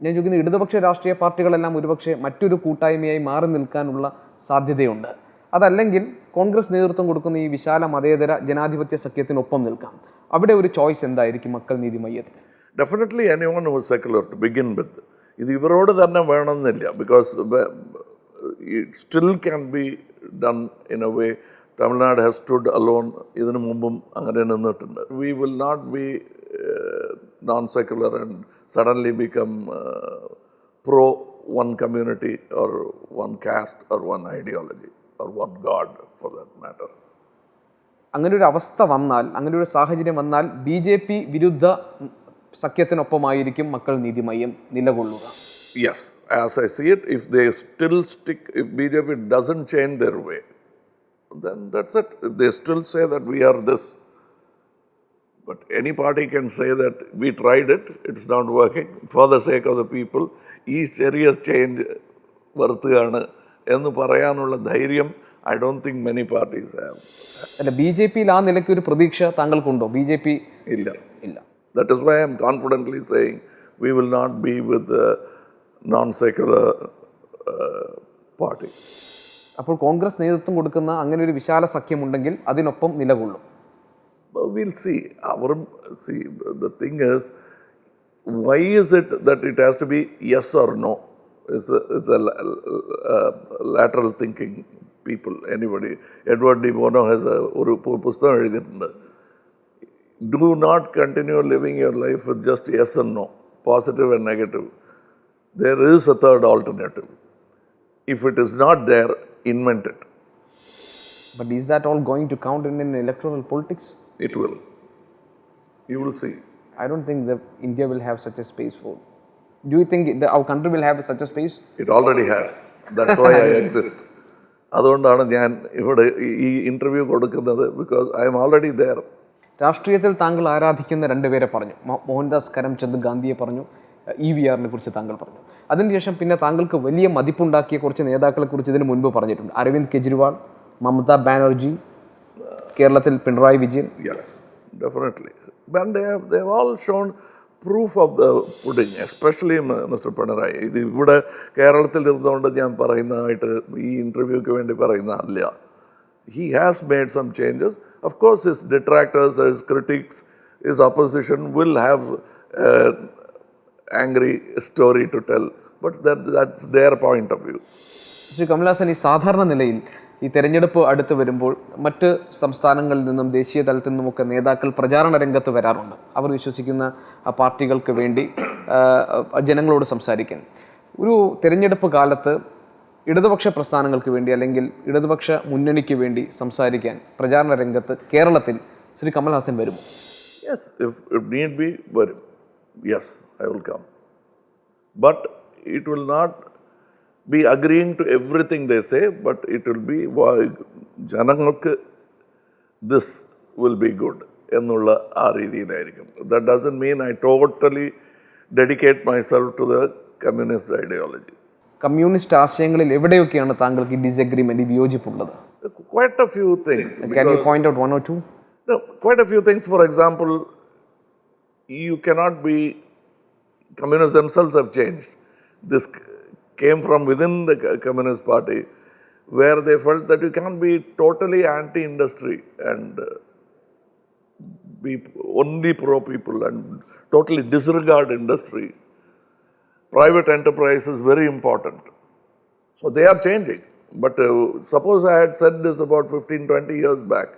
Speaker 1: ഞാൻ ചോദിക്കുന്നത്, ഇടതുപക്ഷ രാഷ്ട്രീയ പാർട്ടികളെല്ലാം ഒരുപക്ഷെ മറ്റൊരു കൂട്ടായ്മയായി മാറി നിൽക്കാനുള്ള സാധ്യതയുണ്ട്. അതല്ലെങ്കിൽ കോൺഗ്രസ് നേതൃത്വം കൊടുക്കുന്ന ഈ വിശാല മതേതര ജനാധിപത്യ സഖ്യത്തിനൊപ്പം നിൽക്കാം. അവിടെ ഒരു ചോയ്സ് എന്തായിരിക്കും മക്കൾ നീതി മയ്യത്തിന്?
Speaker 2: Definitely anyone who secular to begin with. ഇത് ഇവരോട് തന്നെ വേണമെന്നില്ല. Because it still can be done in a way. Tamil Nadu has stood alone. ഇതിനു മുമ്പും അങ്ങനെ നിന്നിട്ടുണ്ട്. We will not be non secular and suddenly become pro one community or one caste or one ideology or one god for that matter.
Speaker 1: അങ്ങനെ ഒരു അവസ്ഥ വന്നാൽ, അങ്ങനെ ഒരു സാഹചര്യം വന്നാൽ BJP വിരുദ്ധ സഖ്യത്തിനൊപ്പമായിരിക്കും മക്കൾ നീതി Maiam നിലകൊള്ളുക.
Speaker 2: Yes. as I see it, if they still stick, if BJP doesn't change their way, then that's it. If they still say that we are this, but any party can say that we tried it, it's not working, for the sake of the people, ഈ ചെറിയ ചേഞ്ച് വരുത്തുകയാണ് എന്ന് പറയാനുള്ള ധൈര്യം I don't think many parties have.
Speaker 1: അല്ല, ബി ജെ പിയിൽ ആ നിലയ്ക്ക് ഒരു പ്രതീക്ഷ താങ്കൾക്കുണ്ടോ? ബി ജെ പി
Speaker 2: ഇല്ല.
Speaker 1: ഇല്ല.
Speaker 2: That is why I am confidently saying we will not be with the non-secular party.
Speaker 1: അപ്പോൾ കോൺഗ്രസ് നേതൃത്വം കൊടുക്കുന്ന അങ്ങനെ ഒരു വിശാല സഖ്യമുണ്ടെങ്കിൽ അതിനൊപ്പം നിലകൊള്ളും.
Speaker 2: But we'll see. See, the thing is, why is it that it has to be yes or no? It's a lateral thinking people, anybody. Edward de Bono has ഒരു പുസ്തകം എഴുതിയിട്ടുണ്ട്. Do not continue living your life with just yes and no, positive and negative. There is a third alternative. If it is not there, invent it.
Speaker 1: But is that all going to count in electoral politics?
Speaker 2: It will. You will see.
Speaker 1: I don't think that India will have such a space for. Do you think our country will have such a space?
Speaker 2: It already has. That's why I exist. അതുകൊണ്ടാണ് ഞാൻ ഇവിടെ ഈ ഇൻ്റർവ്യൂ കൊടുക്കുന്നത്, because I am already there.
Speaker 1: രാഷ്ട്രീയത്തിൽ താങ്കൾ ആരാധിക്കുന്ന രണ്ടുപേരെ പറഞ്ഞു. മോഹൻദാസ് കരംചന്ദ് ഗാന്ധിയെ പറഞ്ഞു, EVRനെ കുറിച്ച് താങ്കൾ പറഞ്ഞു. അതിനുശേഷം പിന്നെ താങ്കൾക്ക് വലിയ മതിപ്പുണ്ടാക്കിയ കുറച്ച് നേതാക്കളെ കുറിച്ച് ഇതിന് മുൻപ് പറഞ്ഞിട്ടുണ്ട്. അരവിന്ദ് കെജ്രിവാൾ, മമതാ ബാനർജി, കേരളത്തിൽ Pinarayi Vijayan.
Speaker 2: Yes, definitely. But they have all shown proof of the pudding, especially Mr. Pinarayi. ഇത് ഇവിടെ കേരളത്തിൽ ഇരുന്നുകൊണ്ട് ഞാൻ പറയുന്നതായിട്ട് ഈ ഇൻ്റർവ്യൂക്ക് വേണ്ടി പറയുന്നതല്ല. He has made some changes. Of course, his detractors, his critics, his opposition will have an angry story to tell. But that's their point of view.
Speaker 1: Shri Kamal Haasan, ഈ സാധാരണ നിലയിൽ ഈ തെരഞ്ഞെടുപ്പ് അടുത്ത് വരുമ്പോൾ മറ്റ് സംസ്ഥാനങ്ങളിൽ നിന്നും ദേശീയ തലത്തിൽ നിന്നുമൊക്കെ നേതാക്കൾ പ്രചാരണ രംഗത്ത് വരാറുണ്ട്. അവർ വിശ്വസിക്കുന്ന പാർട്ടികൾക്ക് വേണ്ടി ജനങ്ങളോട് സംസാരിക്കാൻ. ഒരു തെരഞ്ഞെടുപ്പ് കാലത്ത് ഇടതുപക്ഷ പ്രസ്ഥാനങ്ങൾക്ക് വേണ്ടി അല്ലെങ്കിൽ ഇടതുപക്ഷ മുന്നണിക്ക് വേണ്ടി സംസാരിക്കാൻ പ്രചാരണ രംഗത്ത് കേരളത്തിൽ ശ്രീ കമൽഹാസൻ വരുമോ?
Speaker 2: Yes, if need be, വരും. Yes, I will come. But it will not be agreeing to everything they say, but it will be ജനങ്ങൾക്ക് this will be good എന്നുള്ള ആ രീതിയിലായിരിക്കും. That doesn't mean I totally dedicate myself to the communist ideology.
Speaker 1: Communist ആശയങ്ങളിൽ എവിടെയൊക്കെയാണ് താങ്കൾക്ക് ഈ disagreement, വിയോജിപ്പുള്ളത്?
Speaker 2: Quite a few things.
Speaker 1: Can you point out one or two?
Speaker 2: No, quite a few things. For example, you cannot be, communists themselves have changed. This came from within the Communist Party, where they felt that you can't be totally anti-industry and be only pro-people and totally disregard industry. Private enterprise is very important. So they are changing. But suppose I had said this about 15-20 years back,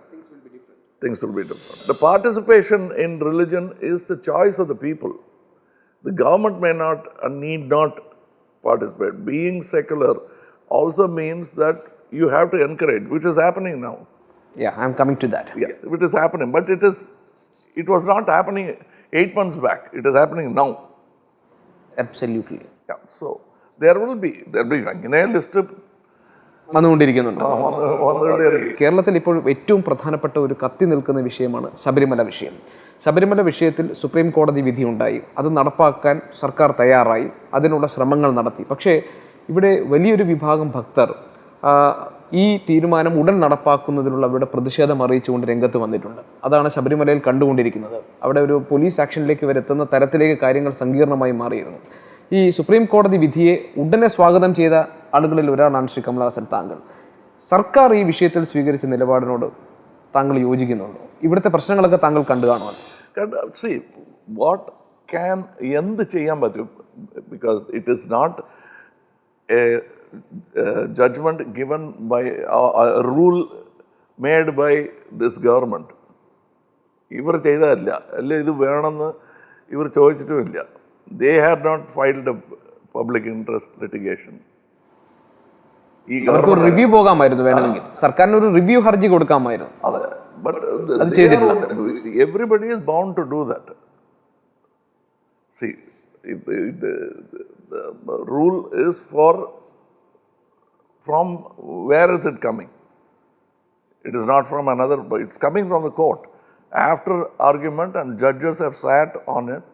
Speaker 2: things will be different. The participation in religion is the choice of the people. The government may not and need not participate. Being secular also means that you have to encourage, which is happening now.
Speaker 1: Yeah, I'm coming to that.
Speaker 2: Yeah, it is happening. But it was not happening 8 months back. It is happening now.
Speaker 1: Absolutely.
Speaker 2: Yeah, so there will be ഇങ്ങനെ ലിസ്റ്റ്
Speaker 1: വന്നുകൊണ്ടിരിക്കുന്നുണ്ട്.
Speaker 2: വന്നുകൊണ്ടേയിരിക്കും.
Speaker 1: കേരളത്തിൽ ഇപ്പോൾ ഏറ്റവും പ്രധാനപ്പെട്ട ഒരു കത്തി നിൽക്കുന്ന വിഷയമാണ് ശബരിമല വിഷയം. ശബരിമല വിഷയത്തിൽ സുപ്രീം കോടതി വിധി ഉണ്ടായി, അത് നടപ്പാക്കാൻ സർക്കാർ തയ്യാറായി, അതിനുള്ള ശ്രമങ്ങൾ നടത്തി. പക്ഷേ ഇവിടെ വലിയൊരു വിഭാഗം ഭക്തർ ഈ തീരുമാനം ഉടൻ നടപ്പാക്കുന്നതിലുള്ള അവരുടെ പ്രതിഷേധം അറിയിച്ചുകൊണ്ട് രംഗത്ത് വന്നിട്ടുണ്ട്. അതാണ് ശബരിമലയിൽ കണ്ടുകൊണ്ടിരിക്കുന്നത്. അവിടെ ഒരു പോലീസ് ആക്ഷനിലേക്ക് വരെ എത്തുന്ന തരത്തിലേക്ക് കാര്യങ്ങൾ സങ്കീർണമായി മാറിയിരുന്നു. ഈ സുപ്രീം കോടതി വിധിയെ ഉടനെ സ്വാഗതം ചെയ്ത ആളുകളിൽ ഒരാളാണ് ശ്രീ കമൽഹാസൻ താങ്കൾ. സർക്കാർ ഈ വിഷയത്തിൽ സ്വീകരിച്ച നിലപാടിനോട് താങ്കൾ യോജിക്കുന്നുണ്ടോ? ഇവിടുത്തെ പ്രശ്നങ്ങളൊക്കെ താങ്കൾ കണ്ടു കാണുമല്ലോ.
Speaker 2: See, what can എന്ത് ചെയ്യാൻ പറ്റും? Because it is not a judgment given by a rule made by this government. ഇവർ ചെയ്തതല്ല, അല്ല ഇത് വേണമെന്ന് ഇവർ ചോദിച്ചിട്ടുമില്ല. They have not filed a public interest litigation. ഈ
Speaker 1: റിവ്യൂ പോകാമായിരുന്നു, വേണമെങ്കിൽ സർക്കാരിന് ഒരു റിവ്യൂ ഹർജി കൊടുക്കാമായിരുന്നു.
Speaker 2: അതെ, but everybody is bound to do that. See, rule is from where is it coming? It is not from another, but it's coming from the court. After argument, and judges have sat on it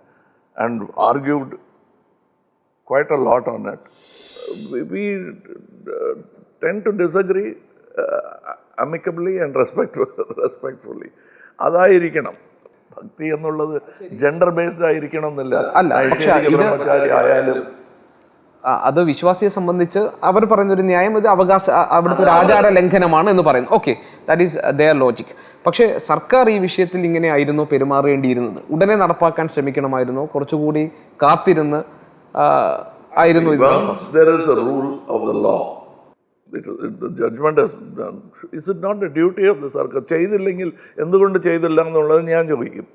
Speaker 2: and argued quite a lot on it. We tend to disagree amicably and respectfully. അതായിരിക്കണം ഭക്തി എന്നുള്ളത് ജെൻഡർ ബേസ്ഡ് ആയിരിക്കണം എന്നില്ല. നൈഷേധിക ബ്രഹ്മചാരി ആയാലും
Speaker 1: അത് വിശ്വാസിയെ സംബന്ധിച്ച് അവർ പറയുന്ന ഒരു ന്യായം, ഇത് അവിടുത്തെ ഒരു ആചാര ലംഘനമാണ് എന്ന് പറയുന്നു. Okay, that is their logic. പക്ഷേ സർക്കാർ ഈ വിഷയത്തിൽ ഇങ്ങനെ ആയിരുന്നു പെരുമാറേണ്ടിയിരുന്നത്? ഉടനെ നടപ്പാക്കാൻ ശ്രമിക്കണമായിരുന്നു? കുറച്ചുകൂടി കാത്തിരുന്ന് ആയിരുന്നു?
Speaker 2: There is a rule of the law. The judgment has done. Is it not the duty of the സർക്കാർ? ചെയ്തില്ലെങ്കിൽ എന്തുകൊണ്ട് ചെയ്തില്ല എന്നുള്ളത് ഞാൻ ചോദിക്കും.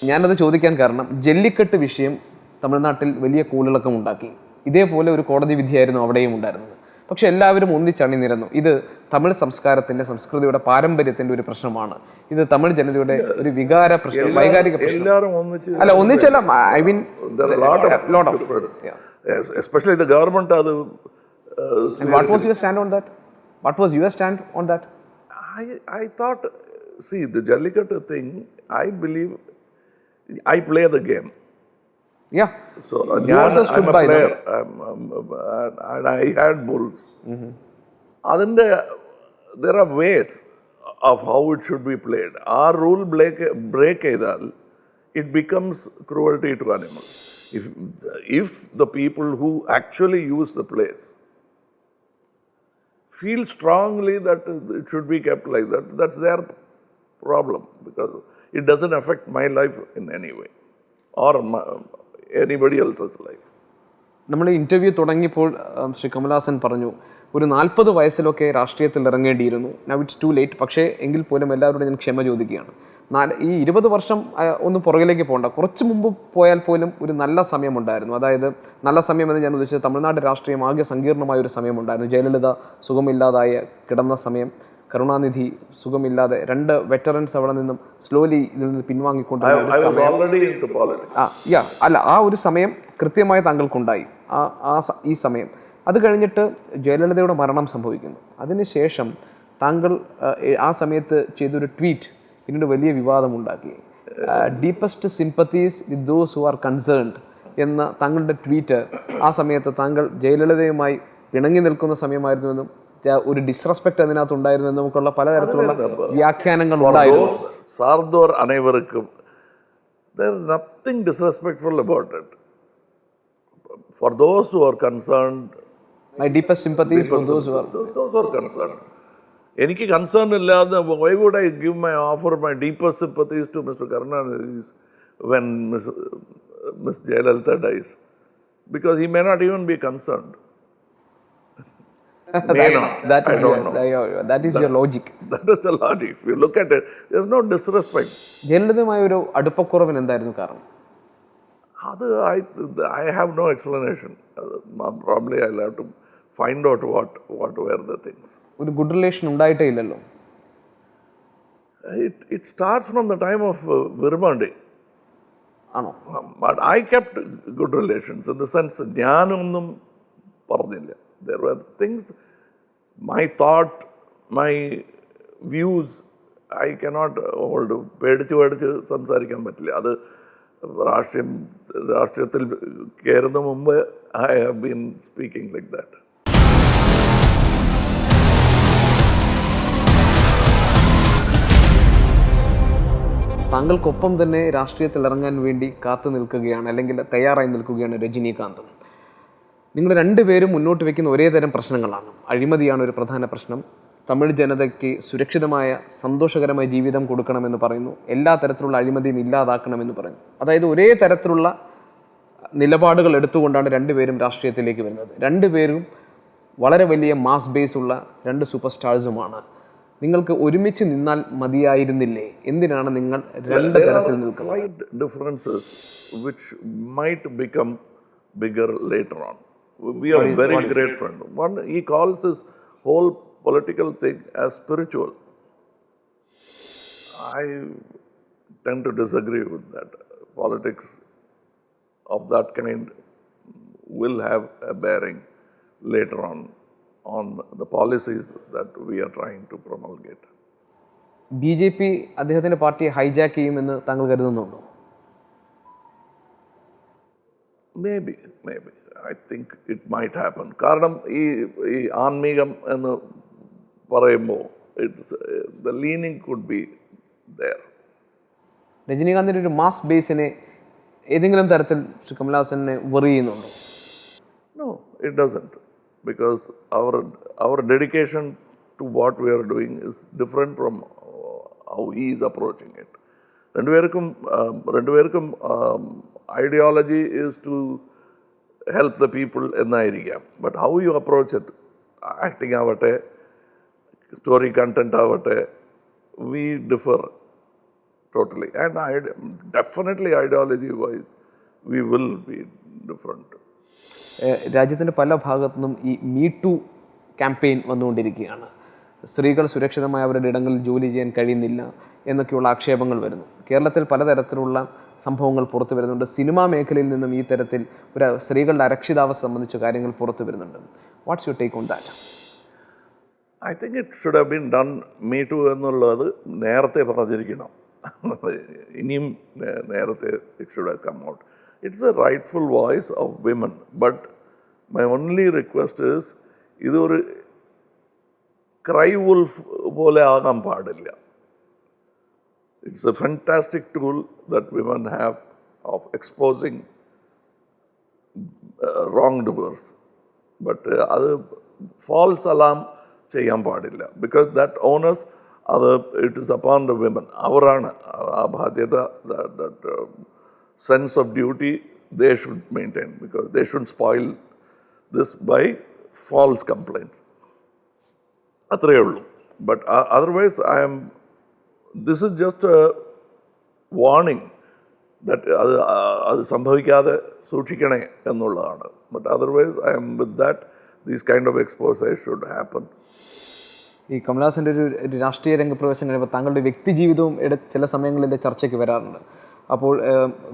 Speaker 1: ഞാനത് ചോദിക്കാൻ കാരണം ജല്ലിക്കെട്ട് വിഷയം തമിഴ്നാട്ടിൽ വലിയ കൂളിളക്കം ഉണ്ടാക്കി. ഇതേപോലെ ഒരു കോടതി വിധിയായിരുന്നു അവിടെയും ഉണ്ടായിരുന്നത്. പക്ഷെ എല്ലാവരും ഒന്നിച്ചണിനിരന്നു. ഇത് തമിഴ് സംസ്കാരത്തിൻ്റെ, സംസ്കൃതിയുടെ, പാരമ്പര്യത്തിൻ്റെ ഒരു പ്രശ്നമാണ്. ഇത് തമിഴ് ജനതയുടെ ഒരു വികാര പ്രശ്നം, വൈകാരിക പ്രശ്നം. അല്ല, ഒന്നിച്ചല്ല, I mean lot of
Speaker 2: especially the government.
Speaker 1: And what was your stand on that? What was your stand on that?
Speaker 2: I thought, see, the Jallikattu thing, I believe, I play the game.
Speaker 1: Yeah.
Speaker 2: So
Speaker 1: I'm
Speaker 2: a player, and I had bulls. There are ways of how it should be played. Our rule break either, it becomes cruelty to animals. If the people who actually use the place feel strongly that it should be kept like that, that's their problem, because it doesn't affect my life in any way or anybody else's life.
Speaker 1: നമ്മൾ ഇന്റർവ്യൂ തുടങ്ങിയപ്പോൾ ശ്രീ കമലഹാസൻ പറഞ്ഞു ഒരു 40 വയസ്സിലൊക്കെ രാഷ്ട്രീയത്തിൽ ഇറങ്ങേണ്ടിയിരുന്നു. Now it's too late. പക്ഷേ എങ്കിൽ പോലും എല്ലാവരോടും ഞാൻ ക്ഷമ ചോദിക്കുകയാണ്. ഈ 20 വർഷം ഒന്നും പുറകിലേക്ക് പോകണ്ട, കുറച്ച് മുമ്പ് പോയാൽ പോലും ഒരു നല്ല സമയമുണ്ടായിരുന്നു. അതായത് നല്ല സമയമെന്ന് ഞാൻ ഉദ്ദേശിച്ചത് തമിഴ്നാട് രാഷ്ട്രീയം ആകെ സങ്കീർണമായ ഒരു സമയമുണ്ടായിരുന്നു. ജയലളിത സുഖമില്ലാതായ കിടന്ന സമയം, കരുണാനിധി സുഖമില്ലാതെ, 2 വെറ്ററൻസ് അവിടെ നിന്നും സ്ലോലി ഇതിൽ നിന്ന് പിൻവാങ്ങിക്കൊണ്ട് അല്ല, ആ ഒരു സമയം കൃത്യമായി താങ്കൾക്കുണ്ടായി. ഈ സമയം അത് കഴിഞ്ഞിട്ട് ജയലളിതയുടെ മരണം സംഭവിക്കുന്നു. അതിനുശേഷം താങ്കൾ ആ സമയത്ത് ചെയ്തൊരു ട്വീറ്റ് പിന്നീട് വലിയ വിവാദമുണ്ടാക്കി. Deepest sympathies with those who are concerned എന്ന താങ്കളുടെ ട്വീറ്റ്, ആ സമയത്ത് താങ്കൾ ജയലളിതയുമായി പിണങ്ങി നിൽക്കുന്ന സമയമായിരുന്നുവെന്നും ഒരു ഡിസ്റെസ്പെക്ട് അതിനകത്ത് ഉണ്ടായിരുന്നു എന്നും നമുക്കുള്ള പലതരത്തിലുള്ള വ്യാഖ്യാനങ്ങൾ ഉണ്ടായിരുന്നു.
Speaker 2: സാർദോർ അനേവർക്കും there is nothing disrespectful about it. For those who are concerned,
Speaker 1: my deepest sympathies for those who are
Speaker 2: concerned. എനിക്ക് കൺസേൺ ഇല്ലാതെ why would I give my offer my deepest sympathies to Mr. Karunanidhi when Ms. Jayalalitha dies? Because he may not even be concerned. May not. I don't know.
Speaker 1: That is your logic.
Speaker 2: That is the logic. If you look at it, there's no disrespect.
Speaker 1: ജയലളിതമായ ഒരു അടുപ്പക്കുറവിന് എന്തായിരുന്നു കാരണം?
Speaker 2: I have no explanation. Probably I'll have to find out what were the things.
Speaker 1: ഒരു ഗുഡ് റിലേഷൻ ഉണ്ടായിട്ടേ ഇല്ലല്ലോ.
Speaker 2: It starts from the time of Virmandi.
Speaker 1: ആണോ?
Speaker 2: But I kept good relations in the sense ഞാനൊന്നും പറഞ്ഞില്ല. There were things, my thought, my views, I cannot hold. പേടിച്ച് സംസാരിക്കാൻ പറ്റില്ല. അത് രാഷ്ട്രീയത്തിൽ കയറുന്ന മുമ്പ് I have been speaking like that.
Speaker 1: താങ്കൾക്കൊപ്പം തന്നെ രാഷ്ട്രീയത്തിൽ ഇറങ്ങാൻ വേണ്ടി കാത്തു നിൽക്കുകയാണ്, അല്ലെങ്കിൽ തയ്യാറായി നിൽക്കുകയാണ് രജനീകാന്തും. നിങ്ങൾ രണ്ടുപേരും മുന്നോട്ട് വയ്ക്കുന്ന ഒരേ തരം പ്രശ്നങ്ങളാണ്. അഴിമതിയാണ് ഒരു പ്രധാന പ്രശ്നം. തമിഴ് ജനതയ്ക്ക് സുരക്ഷിതമായ സന്തോഷകരമായ ജീവിതം കൊടുക്കണമെന്ന് പറയുന്നു. എല്ലാ തരത്തിലുള്ള അഴിമതിയും ഇല്ലാതാക്കണമെന്ന് പറയുന്നു. അതായത് ഒരേ തരത്തിലുള്ള നിലപാടുകൾ എടുത്തുകൊണ്ടാണ് രണ്ടുപേരും രാഷ്ട്രീയത്തിലേക്ക് വരുന്നത്. രണ്ടുപേരും വളരെ വലിയ മാസ് ബേസ് ഉള്ള 2 സൂപ്പർ സ്റ്റാർസുമാണ്. നിങ്ങൾക്ക് ഒരുമിച്ച് നിന്നാൽ മതിയായിരുന്നില്ലേ? എന്തിനാണ് നിങ്ങൾ 2 തരത്തിൽ നിൽക്കുന്നത്?
Speaker 2: Slight differences which might become bigger later on. We are very great friends. One, he calls this whole political thing as spiritual. I tend to disagree with that. Politics of that kind will have a bearing later on the policies that we are trying to promulgate.
Speaker 1: BJP അദ്ദേഹത്തിൻ്റെ പാർട്ടിയെ ഹൈജാക്ക് ചെയ്യുമെന്ന് താങ്കൾ കരുതുന്നുണ്ടോ?
Speaker 2: Maybe. I think it might happen. കാരണം ഈ ആത്മീകം എന്ന് പറയുമ്പോൾ the leaning could be there.
Speaker 1: രജനീകാന്തിൻ്റെ ഒരു മാസ് ബേസിനെ ഏതെങ്കിലും തരത്തിൽ ശ്രീ കമലഹാസനെ വെറി ചെയ്യുന്നുണ്ടോ?
Speaker 2: No, it doesn't. Because our dedication to what we are doing is different from how he is approaching it. രണ്ടുപേർക്കും ideology is to help the people എന്നായിരിക്കാം. But how you approach it, acting ആവട്ടെ, story content ആവട്ടെ, we differ totally. And definitely ideology-wise, we will be different.
Speaker 1: രാജ്യത്തിൻ്റെ പല ഭാഗത്തു നിന്നും ഈ മീ ടു ക്യാമ്പയിൻ വന്നുകൊണ്ടിരിക്കുകയാണ്. സ്ത്രീകൾ സുരക്ഷിതമായ അവരുടെ ഇടങ്ങളിൽ ജോലി ചെയ്യാൻ കഴിയുന്നില്ല എന്നൊക്കെയുള്ള ആക്ഷേപങ്ങൾ വരുന്നു. കേരളത്തിൽ പലതരത്തിലുള്ള സംഭവങ്ങൾ പുറത്തു വരുന്നുണ്ട്. സിനിമാ മേഖലയിൽ നിന്നും ഈ തരത്തിൽ ഒരു സ്ത്രീകളുടെ അരക്ഷിതാവസ്ഥ സംബന്ധിച്ച കാര്യങ്ങൾ പുറത്തു വരുന്നുണ്ട്. What's your take on that?
Speaker 2: I think it should have been done. Me too എന്നുള്ളത് നേരത്തെ പറഞ്ഞിരിക്കണം. ഇനിയും നേരത്തെ it should have come out. It's a rightful voice of women. But my only request is, ഇതൊരു ക്രൈ വുൾഫ് പോലെ ആകാൻ പാടില്ല. It's a fantastic tool that women have of exposing wrongdoers. But അത് false alarm ചെയ്യാൻ പാടില്ല. Because that onus, it is upon the women. അവരാണ് ആ ബാധ്യത, that sense of duty they should maintain, because they shouldn't spoil this by false complaints. അത്രയേ ഉള്ളൂ. But otherwise, this is just a warning that അത് സംഭവിക്കാതെ സൂക്ഷിക്കണേ എന്നുള്ളതാണ്. But otherwise, I am with that. These kind of expose should happen.
Speaker 1: ഈ കമലഹാസൻ്റെ ഒരു രാഷ്ട്രീയ രംഗപ്രവേശനം കഴിയുമ്പോൾ താങ്കളുടെ വ്യക്തി ജീവിതവും ചില സമയങ്ങളിൽ ചർച്ചയ്ക്ക് വരാറുണ്ട്. അപ്പോൾ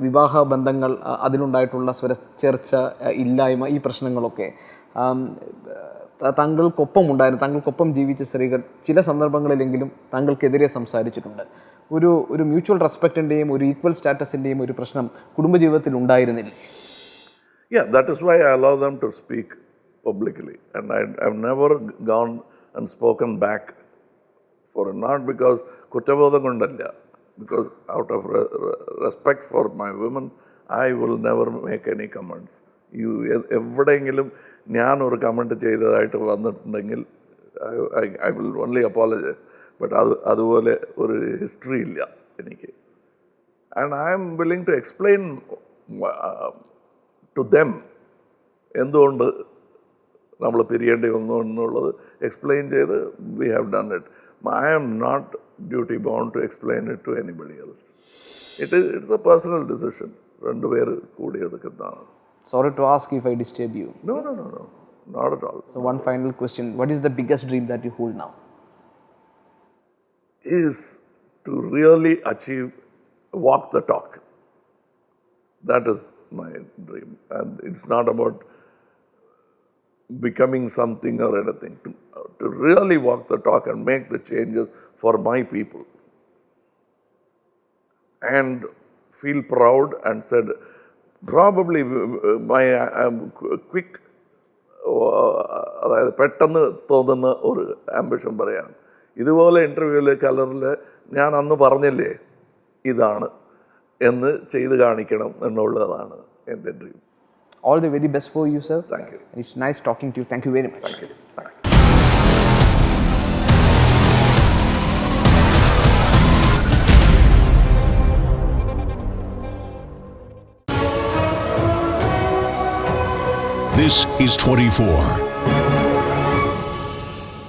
Speaker 1: വിവാഹ ബന്ധങ്ങൾ, അതിലുണ്ടായിട്ടുള്ള സ്വരച്ചേർച്ച ഇല്ലായ്മ, ഈ പ്രശ്നങ്ങളൊക്കെ താങ്കൾക്കൊപ്പം ജീവിച്ച സ്ത്രീകൾ ചില സന്ദർഭങ്ങളിലെങ്കിലും താങ്കൾക്കെതിരെ സംസാരിച്ചിട്ടുണ്ട്. ഒരു മ്യൂച്വൽ റെസ്പെക്റ്റിൻ്റെയും ഒരു ഈക്വൽ സ്റ്റാറ്റസിൻ്റെയും ഒരു പ്രശ്നം കുടുംബജീവിതത്തിൽ ഉണ്ടായിരുന്നില്ല.
Speaker 2: Yeah, that is why I allow them to speak publicly. And I've never gone and spoken back for it. Not because കുറ്റബോധം കൊണ്ടല്ല. Because out of respect for my women, I will never make any comments. എവിടെയെങ്കിലും ഞാൻ ഒരു കമൻറ്റ് ചെയ്തതായിട്ട് വന്നിട്ടുണ്ടെങ്കിൽ I will only apologize. But അതുപോലെ ഒരു ഹിസ്റ്ററി ഇല്ല എനിക്ക്. And I am willing to explain to them എന്തുകൊണ്ട് നമ്മൾ പിരിയേണ്ടി വന്നു എന്നുള്ളത് എക്സ്പ്ലെയിൻ ചെയ്ത് we have done it. I am not duty bound to explain it to anybody else. It's a personal decision. രണ്ടുപേര് കൂടി എടുക്കുന്നതാണ്.
Speaker 1: Sorry to ask if I disturb you.
Speaker 2: No, not at all.
Speaker 1: So one final question. What is the biggest dream that you hold now?
Speaker 2: Is to really walk the talk. That is my dream. And it's not about becoming something or anything. To really walk the talk and make the changes for my people. And feel proud and said, probably my quick, അതായത് പെട്ടെന്ന് തോന്നുന്ന ഒരു ആംബിഷൻ പറയാം. ഇതുപോലെ ഇൻ്റർവ്യൂവിൽ കലറിൽ ഞാൻ അന്ന് പറഞ്ഞില്ലേ ഇതാണ് എന്ന് ചെയ്ത് കാണിക്കണം എന്നുള്ളതാണ് എൻ്റെ dream.
Speaker 1: All the very best for you, sir.
Speaker 2: Thank you.
Speaker 1: And it's nice talking to you. Thank you very much.
Speaker 2: Thank you. Thank you.
Speaker 3: This is 24.